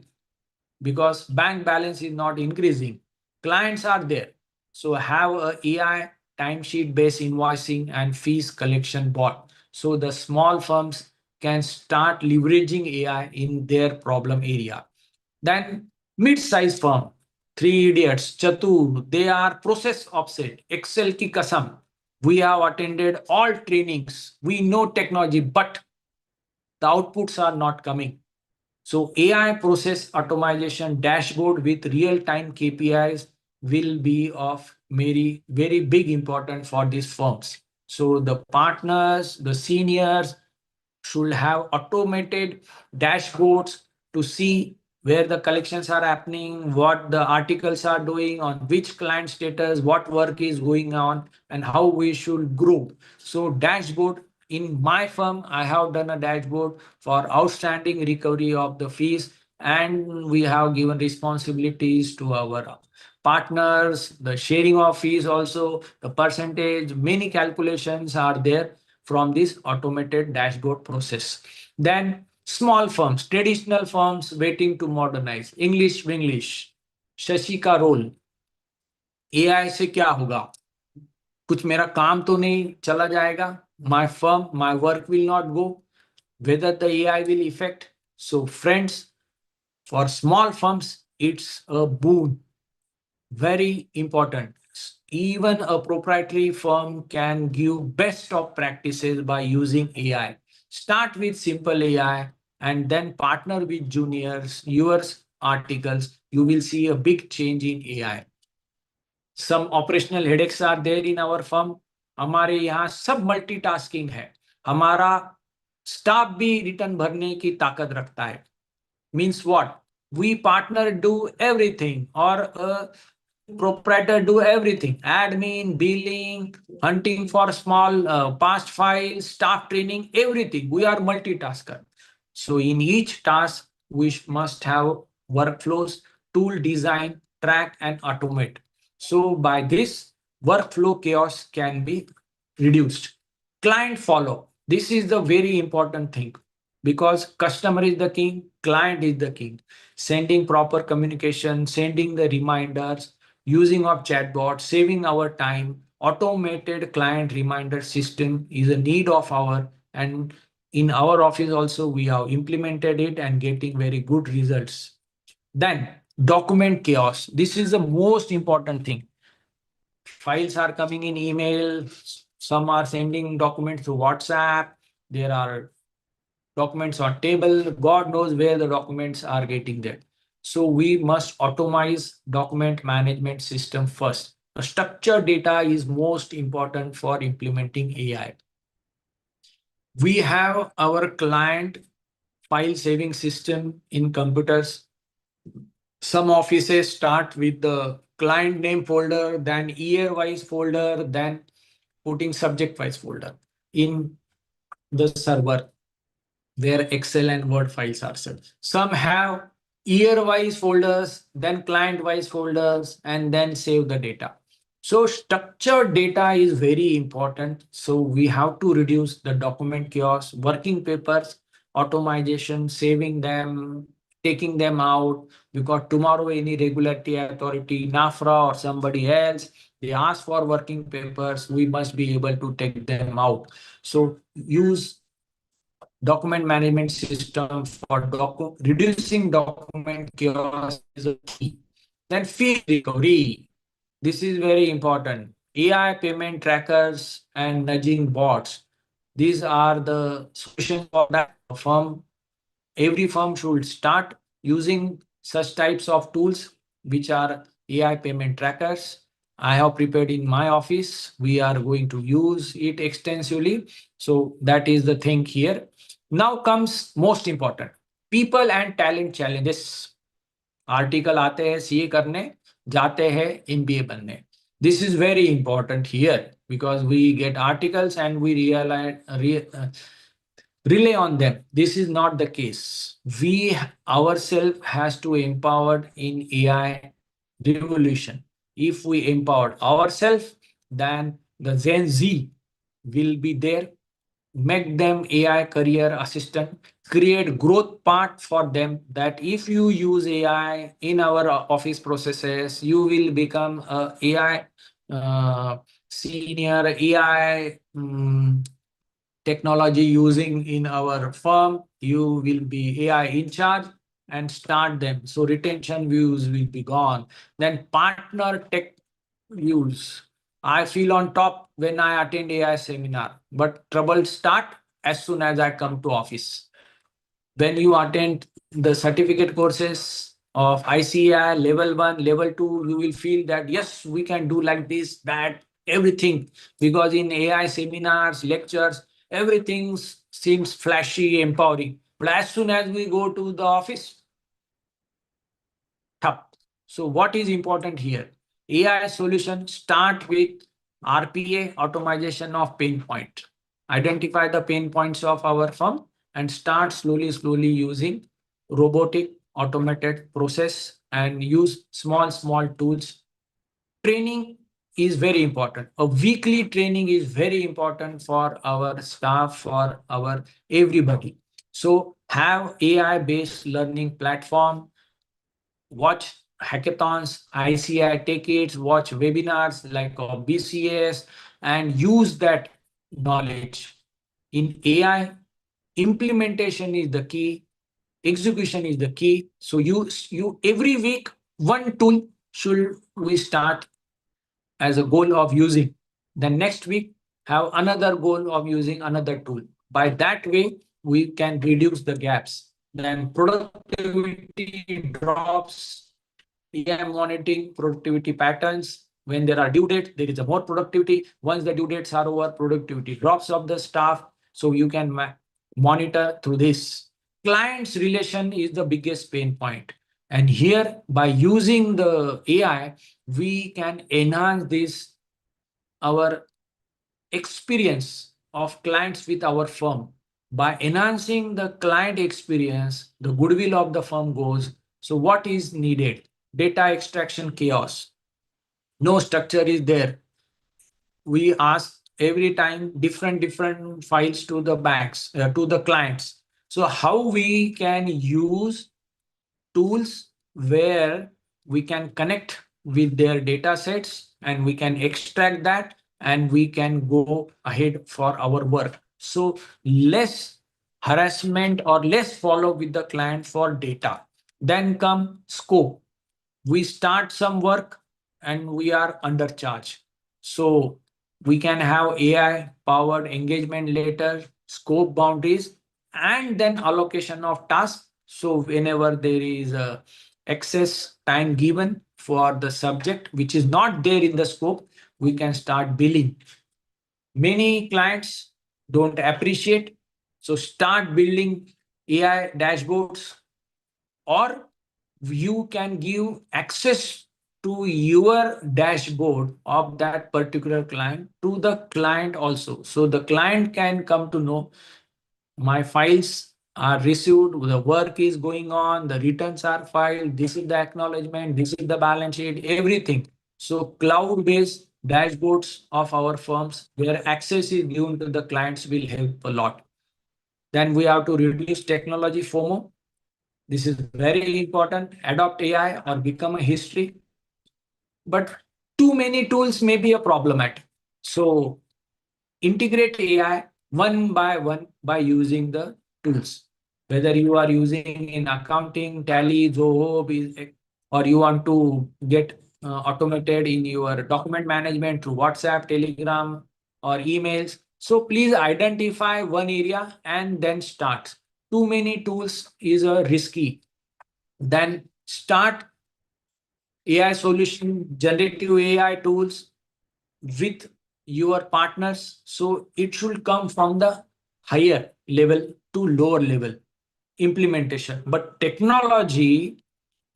Because bank balance is not increasing. Clients are there. So have a AI timesheet based invoicing and fees collection bot. So the small firms can start leveraging AI in their problem area. Then mid-sized firm, three idiots, Chatur, they are process offset, Excel ki kasam. We have attended all trainings. We know technology, but the outputs are not coming. So AI process automation dashboard with real-time KPIs will be of very, very big importance for these firms. So the partners, the seniors should have automated dashboards to see where the collections are happening, what the articles are doing, on which client status, what work is going on, and how we should grow. So dashboard in my firm, I have done a dashboard for outstanding recovery of the fees, and we have given responsibilities to our partners, the sharing of fees also, the percentage, many calculations are there from this automated dashboard process. Then small firms, traditional firms waiting to modernize, English, Shashi का role AI से क्या होगा? कुछ मेरा काम तो नहीं चला जाएगा? My firm, my work will not go. Whether the AI will affect. So friends, for small firms, it's a boon. Very important. Even a proprietary firm can give best of practices by using AI. Start with simple AI and then partner with juniors, yours articles. You will see a big change in AI. Some operational headaches are there in our firm. हमारे यहाँ सब multitasking है. हमारा staff भी return भरने की ताकत रखता है. Means what? We partner do everything, or a proprietor do everything: admin, billing, hunting for small past files, staff training, everything. We are multitasker. So in each task we must have workflows, tool design, track and automate. So by this, workflow chaos can be reduced. Client follow, this is the very important thing, because customer is the king, client is the king. Sending proper communication, sending the reminders, using of chatbot, saving our time. Automated client reminder system is a need of our, and in our office also we have implemented it and getting very good results. Then document chaos, this is the most important thing. Files are coming in email, some are sending documents through WhatsApp, there are documents on table. God knows where the documents are getting there. So we must automate document management system first. The structured data is most important for implementing AI. We have our client file saving system in computers. Some offices start with the client name folder, then year wise folder, then putting subject wise folder in the server where Excel and Word files are set. Some have year-wise folders, then client-wise folders, and then save the data. So structured data is very important. So we have to reduce the document chaos, working papers, automation, saving them, taking them out, because tomorrow any regulatory authority, NAFRA or somebody else, they ask for working papers, we must be able to take them out. So use document management system for reducing document chaos is a key. Then fee recovery. This is very important. AI payment trackers and nudging bots. These are the solutions for that. Every firm should start using such types of tools, which are AI payment trackers. I have prepared in my office. We are going to use it extensively. So that is the thing here. Now comes most important, people and talent challenges. Article आते हैं CA करने, जाते हैं MBA बनने. This is very important here because we get articles and we rely on them. This is not the case. We ourselves has to empower in AI revolution. If we empower ourselves, then the Gen Z will be there. Make them AI career assistant, create growth path for them, that if you use AI in our office processes, you will become a AI senior AI technology using in our firm. You will be AI in charge and start them. So retention views will be gone. Then partner tech views. I feel on top when I attend AI seminar, but trouble start as soon as I come to office. When you attend the certificate courses of ICI level 1, level 2, you will feel that yes, we can do like this, that, everything. Because in AI seminars, lectures, everything seems flashy, empowering. But as soon as we go to the office, tough. So what is important here? AI solution start with RPA, automation of pain point. Identify the pain points of our firm and start slowly using robotic automated process and use small tools. Training is very important. A weekly training is very important for our staff, for our everybody. So have AI based learning platform, watch hackathons, ICI tickets, watch webinars like BCS, and use that knowledge. In AI, implementation is the key, execution is the key. So you every week, one tool should we start as a goal of using. Then next week, have another goal of using another tool. By that way, we can reduce the gaps. Then productivity drops. AI monitoring productivity patterns. When there are due dates, there is a more productivity. Once the due dates are over, productivity drops of the staff. So you can monitor through this. Client's relation is the biggest pain point. And here, by using the AI, we can enhance this, our experience of clients with our firm. By enhancing the client experience, the goodwill of the firm goes. So what is needed? Data extraction chaos. No structure is there. We ask every time different files to the banks, to the clients. So how we can use tools where we can connect with their data sets and we can extract that and we can go ahead for our work. So less harassment or less follow with the client for data. Then come scope. We start some work and we are undercharged. So we can have AI powered engagement later, scope boundaries, and then allocation of tasks. So whenever there is a excess time given for the subject which is not there in the scope, we can start billing. Many clients don't appreciate, so start building AI dashboards, or you can give access to your dashboard of that particular client to the client also. So the client can come to know my files are received, the work is going on, the returns are filed, this is the acknowledgement, this is the balance sheet, everything. So cloud-based dashboards of our firms where access is given to the clients will help a lot. Then we have to reduce technology FOMO. This is very important. Adopt AI or become a history. But too many tools may be a problematic. So integrate AI one by one by using the tools. Whether you are using in accounting, Tally, Zoho, or you want to get automated in your document management through WhatsApp, Telegram, or emails. So please identify one area and then start. Too many tools is a risky. Then start AI solution, generative AI tools with your partners. So it should come from the higher level to lower level implementation. But technology,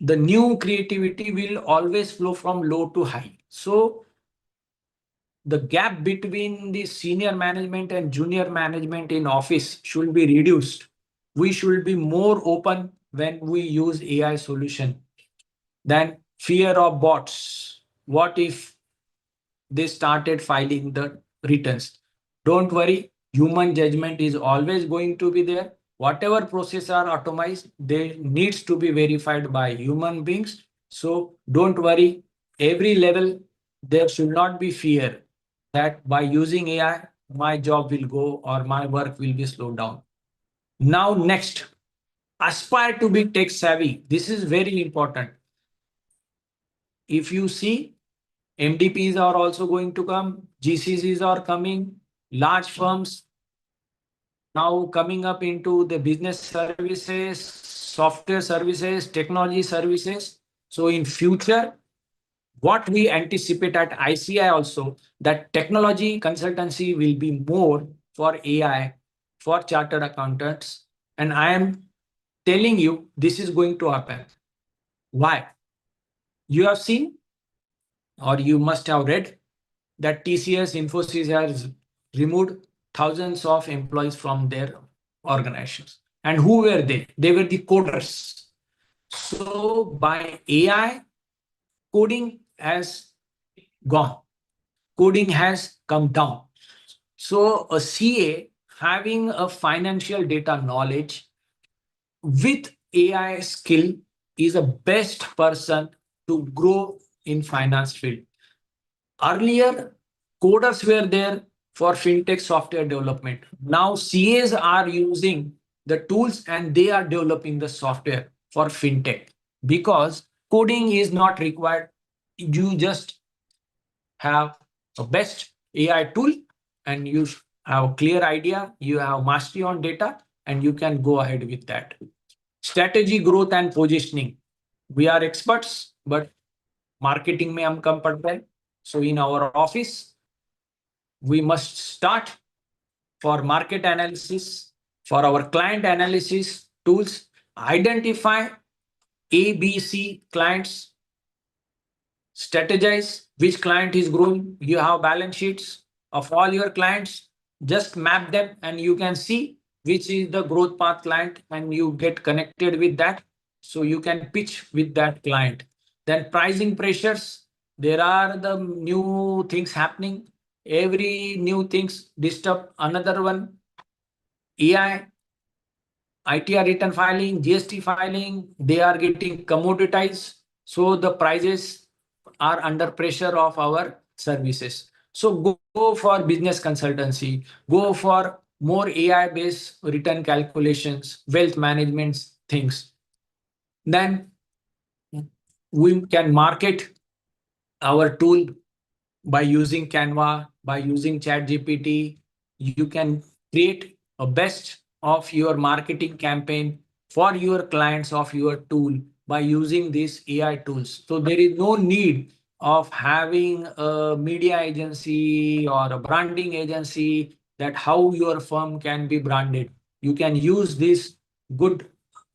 the new creativity will always flow from low to high. So the gap between the senior management and junior management in office should be reduced. We should be more open when we use AI solution than fear of bots. What if they started filing the returns? Don't worry, human judgment is always going to be there. Whatever process are automized, they needs to be verified by human beings. So don't worry, every level there should not be fear that by using AI, my job will go or my work will be slowed down. Now, next, aspire to be tech savvy. This is very important. If you see, MDPs are also going to come, GCCs are coming, large firms now coming up into the business services, software services, technology services. So in future, what we anticipate at ICI also, that technology consultancy will be more for AI, for chartered accountants. And I am telling you, this is going to happen. Why? You have seen, or you must have read, that TCS Infosys has removed thousands of employees from their organizations. And who were they? They were the coders. So by AI, coding has gone. Coding has come down. So a CA having a financial data knowledge with AI skill is a best person to grow in finance field. Earlier, coders were there for fintech software development. Now CAs are using the tools and they are developing the software for fintech because coding is not required. You just have a best AI tool and you have a clear idea, you have mastery on data, and you can go ahead with that. Strategy, growth, and positioning. We are experts, but marketing में हम कम पढ़ते हैं. So in our office, we must start for market analysis, for our client analysis tools, identify ABC clients, strategize which client is growing. You have balance sheets of all your clients, just map them and you can see which is the growth path client and you get connected with that. So you can pitch with that client. Then pricing pressures. There are the new things happening. Every new things disturb another one. AI, ITR return filing, GST filing, they are getting commoditized. So the prices are under pressure of our services. So go for business consultancy, go for more AI-based return calculations, wealth management things. Then we can market our tool by using Canva, by using ChatGPT. You can create a best of your marketing campaign for your clients of your tool by using these AI tools. So there is no need of having a media agency or a branding agency that how your firm can be branded. You can use these good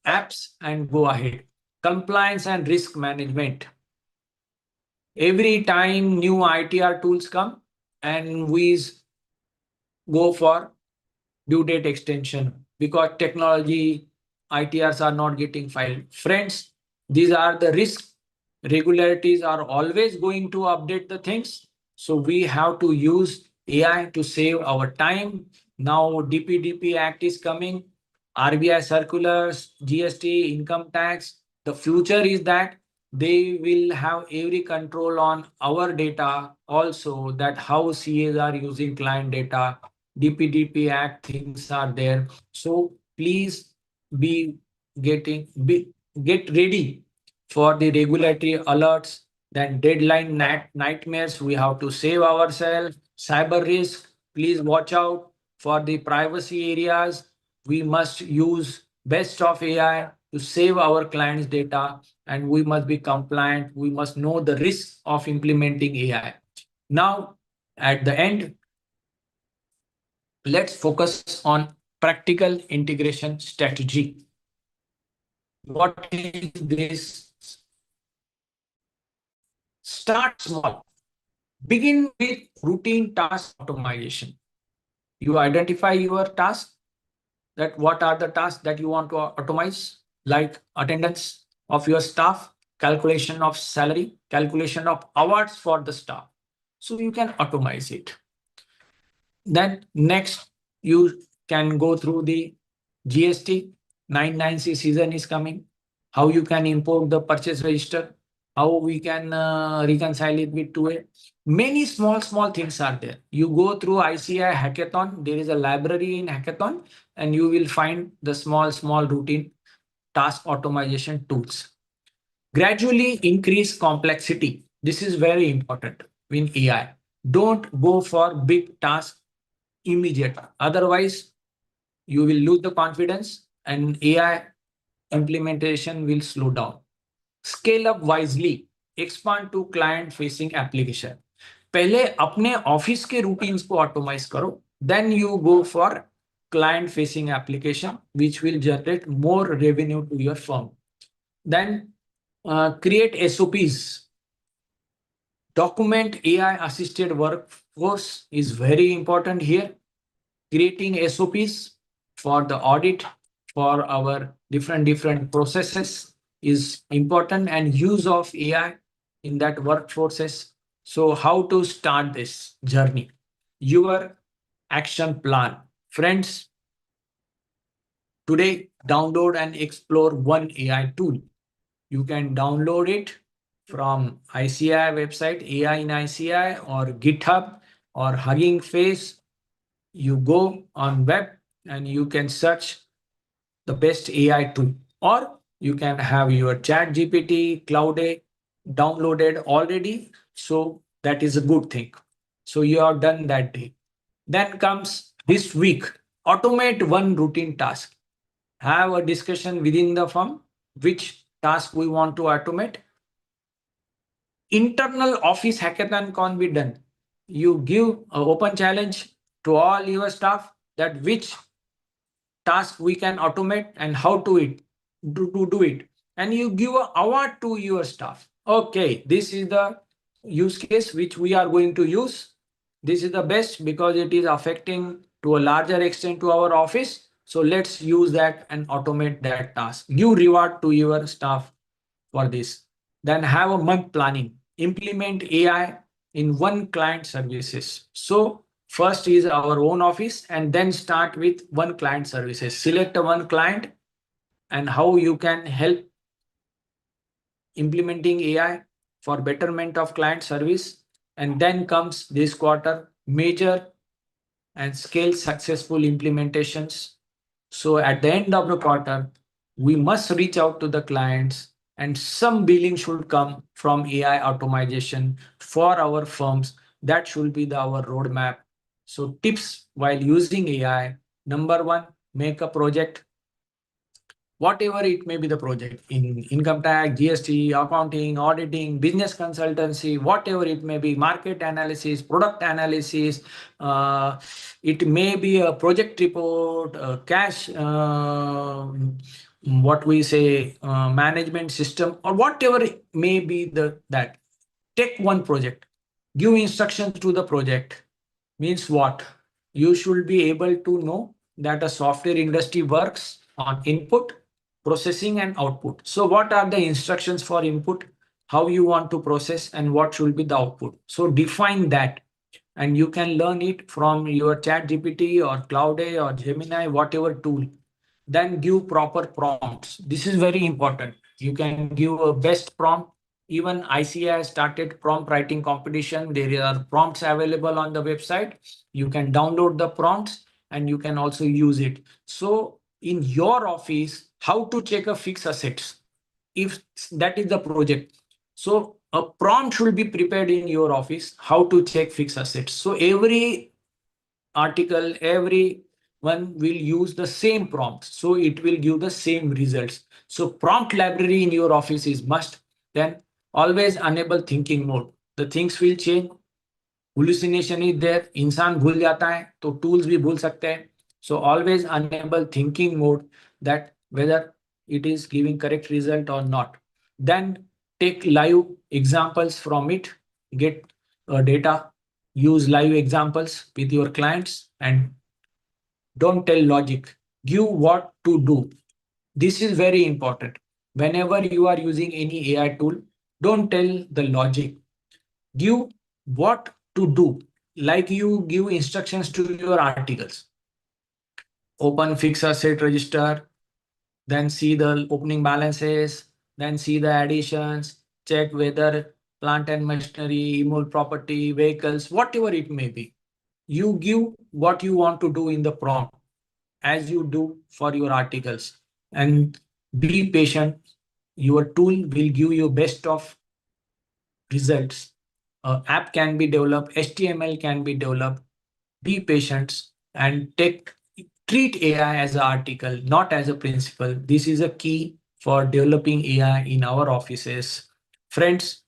apps and go ahead. Compliance and risk management. Every time new ITR tools come and we go for due date extension because technology ITRs are not getting filed. Friends, these are the risks. Regularities are always going to update the things. So we have to use AI to save our time. Now DPDP Act is coming, RBI circulars, GST, income tax. The future is that they will have every control on our data also that how CAs are using client data. DPDP Act things are there. So please be get ready for the regulatory alerts, then deadline nightmares. We have to save ourselves. Cyber risk, please watch out for the privacy areas. We must use best of AI to save our clients' data, and we must be compliant. We must know the risks of implementing AI. Now, at the end, let's focus on practical integration strategy. What is this? Start small. Begin with routine task automation. You identify your task, that what are the tasks that you want to automate, like attendance of your staff, calculation of salary, calculation of hours for the staff. So you can automate it. Then next, you can go through the GST 99C season is coming. How you can import the purchase register, how we can reconcile it with 2A. Many small things are there. You go through ICI hackathon. There is a library in hackathon, and you will find the small routine task automation tools. Gradually increase complexity. This is very important in AI. Don't go for big tasks immediate. Otherwise, you will lose the confidence and AI implementation will slow down. Scale up wisely. Expand to client facing application. पहले अपने office के routines को automised करो, then you go for client facing application which will generate more revenue to your firm. Then create SOPs. Document AI assisted workforce is very important here. Creating SOPs for the audit, for our different processes is important, and use of AI in that workforces. So how to start this journey? Your action plan. Friends, today download and explore one AI tool. You can download it from ICI website, AI in ICI, or GitHub, or Hugging Face. You go on web and you can search the best AI tool, or you can have your chat GPT, Cloud A downloaded already. So that is a good thing. So you have done that day. Then comes this week, automate one routine task. Have a discussion within the firm, which task we want to automate. Internal office hackathon can be done. You give an open challenge to all your staff that which task we can automate and how to do it, and you give an award to your staff. Okay, this is the use case which we are going to use. This is the best because it is affecting to a larger extent to our office. So let's use that and automate that task. Give reward to your staff for this. Then have a month planning. Implement AI in one client services. So first is our own office, and then start with one client services. Select a one client and how you can help implementing AI for betterment of client service. And then comes this quarter, major and scale successful implementations. So at the end of the quarter, we must reach out to the clients, and some billing should come from AI automation for our firms. That should be our roadmap. So tips while using AI. Number one, make a project, whatever it may be the project in income tax, GST, accounting, auditing, business consultancy, whatever it may be, market analysis, product analysis, it may be a project report, cash, what we say, management system, or whatever it may be that. Take one project, give instructions to the project. Means what? You should be able to know that a software industry works on input, processing, and output. So what are the instructions for input, how you want to process, and what should be the output? So define that, and you can learn it from your chat GPT or Cloud or Gemini, whatever tool. Then give proper prompts. This is very important. You can give a best prompt. Even ICA has started prompt writing competition. There are prompts available on the website. You can download the prompts and you can also use it. So in your office, how to check a fixed assets, if that is the project. So a prompt should be prepared in your office, how to check fixed assets. So every article, every one will use the same prompt. So it will give the same results. So prompt library in your office is must. Then always enable thinking mode. The things will change. Hallucination is there. इंसान भूल जाता है तो tools भी भूल सकते हैं. So always enable thinking mode, that whether it is giving correct result or not. Then take live examples from it. Get data. Use live examples with your clients and don't tell logic. Give what to do. This is very important. Whenever you are using any AI tool, don't tell the logic. Give what to do. Like you give instructions to your articles. Open fixed asset register, then see the opening balances, then see the additions, check whether plant and machinery, immovable property, vehicles, whatever it may be. You give what you want to do in the prompt as you do for your articles, and be patient. Your tool will give you best of results. App can be developed, HTML can be developed. Be patient and treat AI as an article, not as a principle. This is a key for developing AI in our offices. Friends,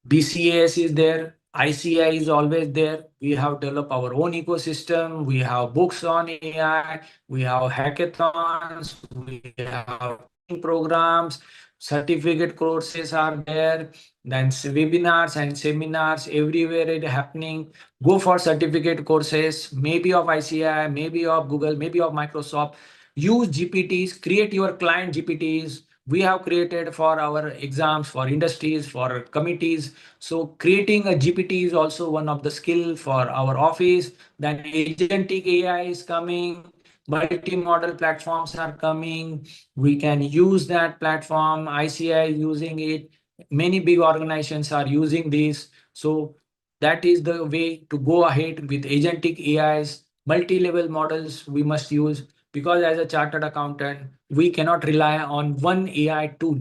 BCAS is there, ICI is always there. We have developed our own ecosystem. We have books on AI. We have hackathons. We have programs. Certificate courses are there. Then webinars and seminars everywhere it happening. Go for certificate courses, maybe of ICI, maybe of Google, maybe of Microsoft. Use GPTs, create your client GPTs. We have created for our exams, for industries, for committees. So creating a GPT is also one of the skill for our office. Then agentic AI is coming, multi-model platforms are coming. We can use that platform. ICI is using it. Many big organizations are using this. So that is the way to go ahead with agentic AIs, multi-level models we must use, because as a chartered accountant, we cannot rely on one AI tool.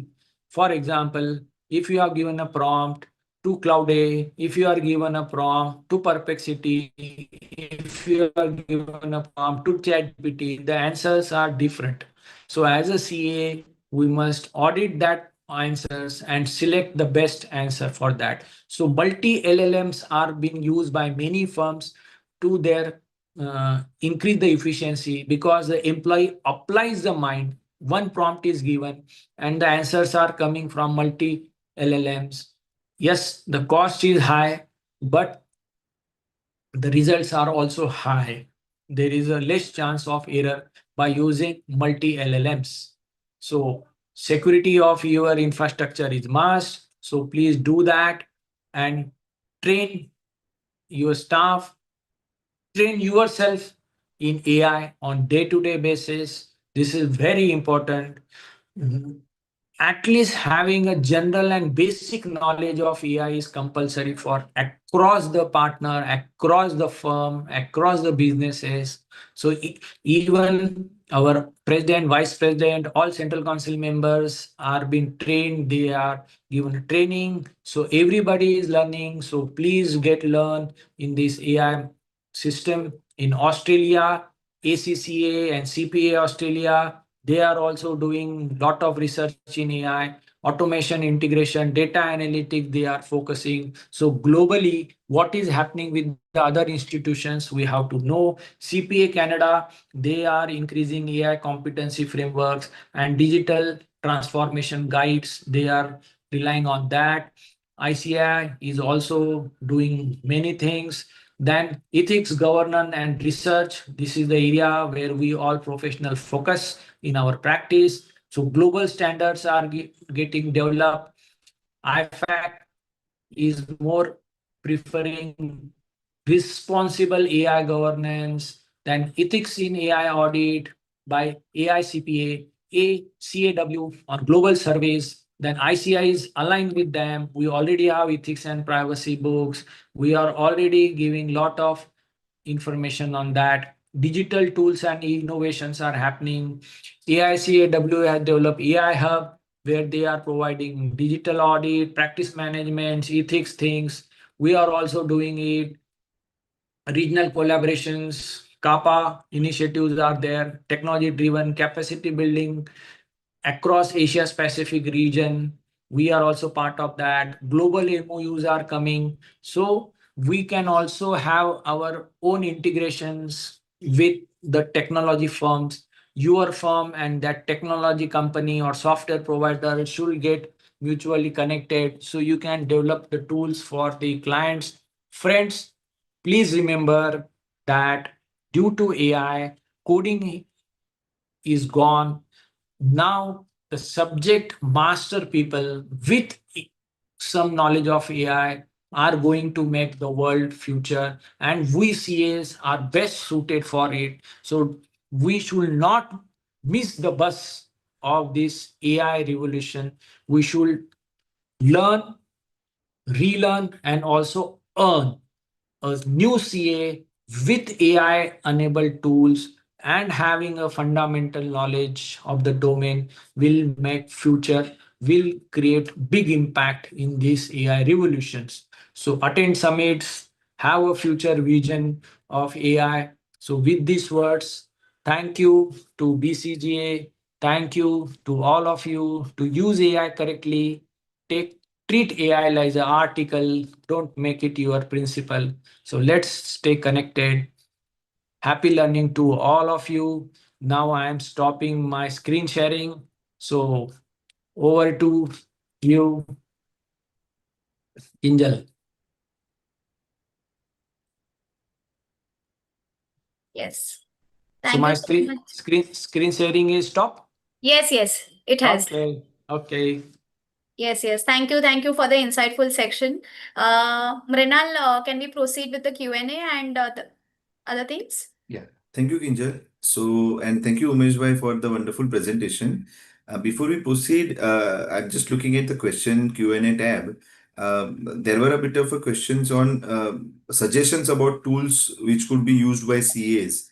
For example, if you are given a prompt to Cloud, if you are given a prompt to Perplexity, if you are given a prompt to ChatGPT, the answers are different. So as a CA, we must audit that answers and select the best answer for that. So multi LLMs are being used by many firms to their increase the efficiency, because the employee applies the mind. One prompt is given and the answers are coming from multi LLMs. Yes, the cost is high, but the results are also high. There is a less chance of error by using multi LLMs. So security of your infrastructure is must. So please do that and train your staff, train yourself in AI on day-to-day basis. This is very important. At least having a general and basic knowledge of AI is compulsory for across the partner, across the firm, across the businesses. So even our president, vice president, all central council members are being trained. They are given training. So everybody is learning. So please learn in this AI system. In Australia, ACCA and CPA Australia, they are also doing lot of research in AI, automation integration, data analytics, they are focusing. So globally, what is happening with the other institutions, we have to know. CPA Canada, they are increasing AI competency frameworks and digital transformation guides. They are relying on that. ICI is also doing many things. Then ethics, governance, and research. This is the area where we all professionals focus in our practice. So global standards are getting developed. IFAC is more preferring responsible AI governance, then ethics in AI audit by AICPA, ACAW on global surveys, then ICI is aligned with them. We already have ethics and privacy books. We are already giving lot of information on that. Digital tools and innovations are happening. AICAW has developed AI Hub, where they are providing digital audit, practice management, ethics things. We are also doing it. Regional collaborations, kappa initiatives are there, technology driven capacity building across Asia Pacific region. We are also part of that. Global MOUs are coming. So we can also have our own integrations with the technology firms. Your firm and that technology company or software provider should get mutually connected so you can develop the tools for the clients. Friends, please remember that due to AI, coding is gone. Now the subject master people with some knowledge of AI are going to make the world future, and we CAs are best suited for it. So we should not miss the bus of this AI revolution. We should learn, relearn, and also earn a new CA with AI enabled tools and having a fundamental knowledge of the domain will make future, will create big impact in these AI revolutions. So attend summits, have a future vision of AI. So with these words, thank you to BCGA, thank you to all of you to use AI correctly. Take Treat AI like an article, don't make it your principal. So let's stay connected. Happy learning to all of you. Now I am stopping my screen sharing. So over to you, Kinjal. Yes. So Thank my you so much. screen sharing is stop. Yes, it has. Okay. Yes. Thank you for the insightful section. Mrinal, can we proceed with the Q&A and the other things? Yeah, thank you, Kinjal. So, and thank you, Umesh bhai, for the wonderful presentation. Before we proceed, I'm just looking at the question Q&A tab. There were a bit of a questions on suggestions about tools which could be used by CAs.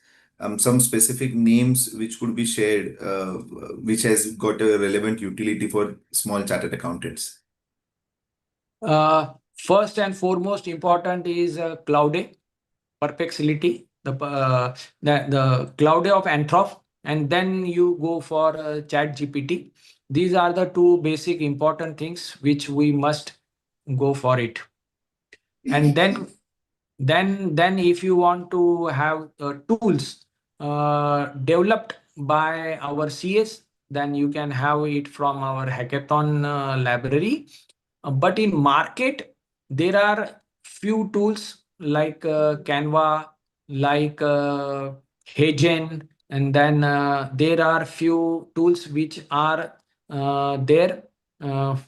Some specific names which could be shared, which has got a relevant utility for small chartered accountants. First and foremost important is Cloud Perplexity, the Cloud of Anthrop, and then you go for Chat GPT. These are the two basic important things which we must go for it. And then if you want to have tools developed by our CS, then you can have it from our hackathon library. But in market, there are few tools like Canva, like Hagen, and then there are few tools which are there,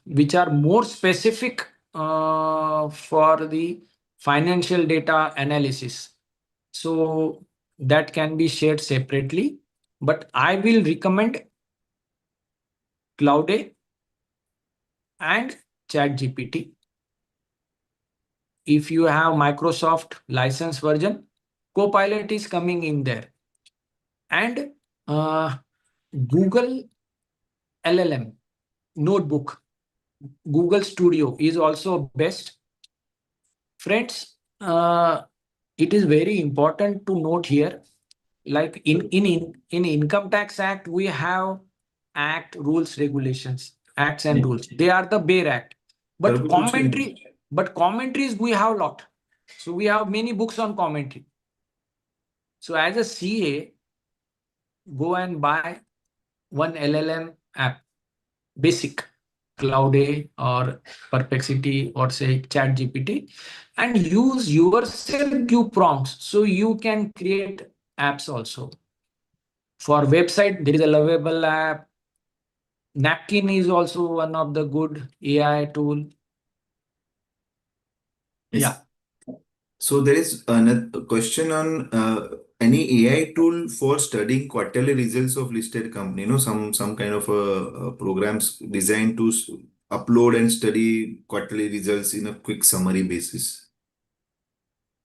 which are more specific for the financial data analysis. So that can be shared separately, but I will recommend Cloud and ChatGPT. If you have Microsoft license version, Copilot is coming in there. And Google LLM notebook, Google Studio is also best. Friends, it is very important to note here Like in Income Tax Act, we have act, rules, regulations, acts and Yeah. rules. They are the bare act. But Tarun, कुछ नहीं। commentaries we have lot. So we have many books on commentary. So as a CA, go and buy one LLM app, basic, Cloud A or Perplexity or say Chat GPT, and use yourself give prompts so you can create apps also. For website, there is a lovable app. Napkin is also one of the good AI tool. Yes. Yeah. So there is another question on any AI tool for studying quarterly results of listed company. Some kind of programs designed to upload and study quarterly results in a quick summary basis.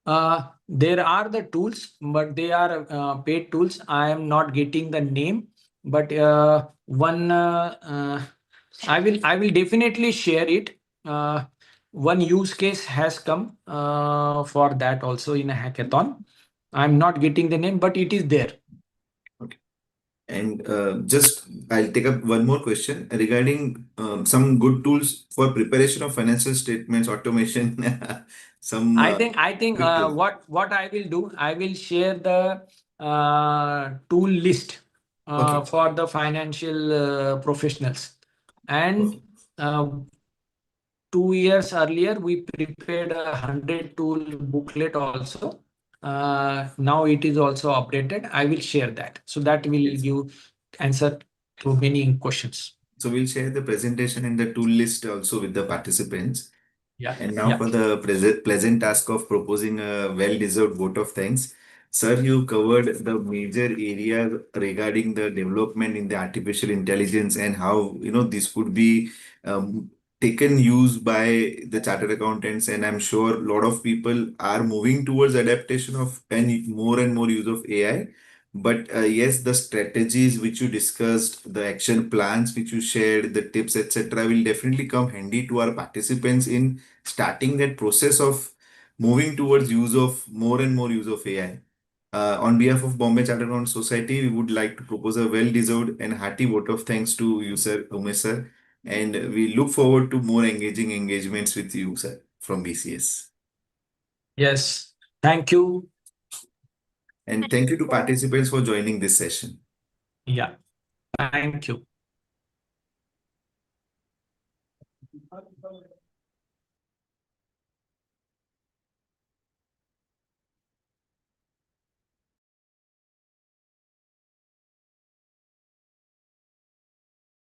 There are the tools, but they are paid tools. I am not getting the name, but I will definitely share it. One use case has come for that also in a hackathon. I'm not getting the name, but it is there. And I'll take up one more question regarding some good tools for preparation of financial statements, automation. Some I think quick tools. what I will do, I will share the tool list Okay. for the financial professionals. And 2 years earlier, we prepared 100 tool booklet also. Now it is also updated. I will share that. So that will Yes. give answer to many questions. So we'll share the presentation and the tool list also with the participants. Yeah. And now for the pleasant task of proposing a well-deserved vote of thanks. Sir, you covered the major area regarding the development in the artificial intelligence and how, this could be um, taken use by the chartered accountants. And I'm sure a lot of people are moving towards adaptation of and more use of AI. But yes, the strategies which you discussed, the action plans which you shared, the tips, etc., will definitely come handy to our participants in starting that process of moving towards use of more and more use of AI. On behalf of Bombay Chartered Accountants Society, we would like to propose a well-deserved and hearty vote of thanks to you, sir, Umesh sir, and we look forward to more engaging engagements with you, sir, from BCS. Yes. Thank you. And thank you to participants for joining this session. Yeah. Thank you.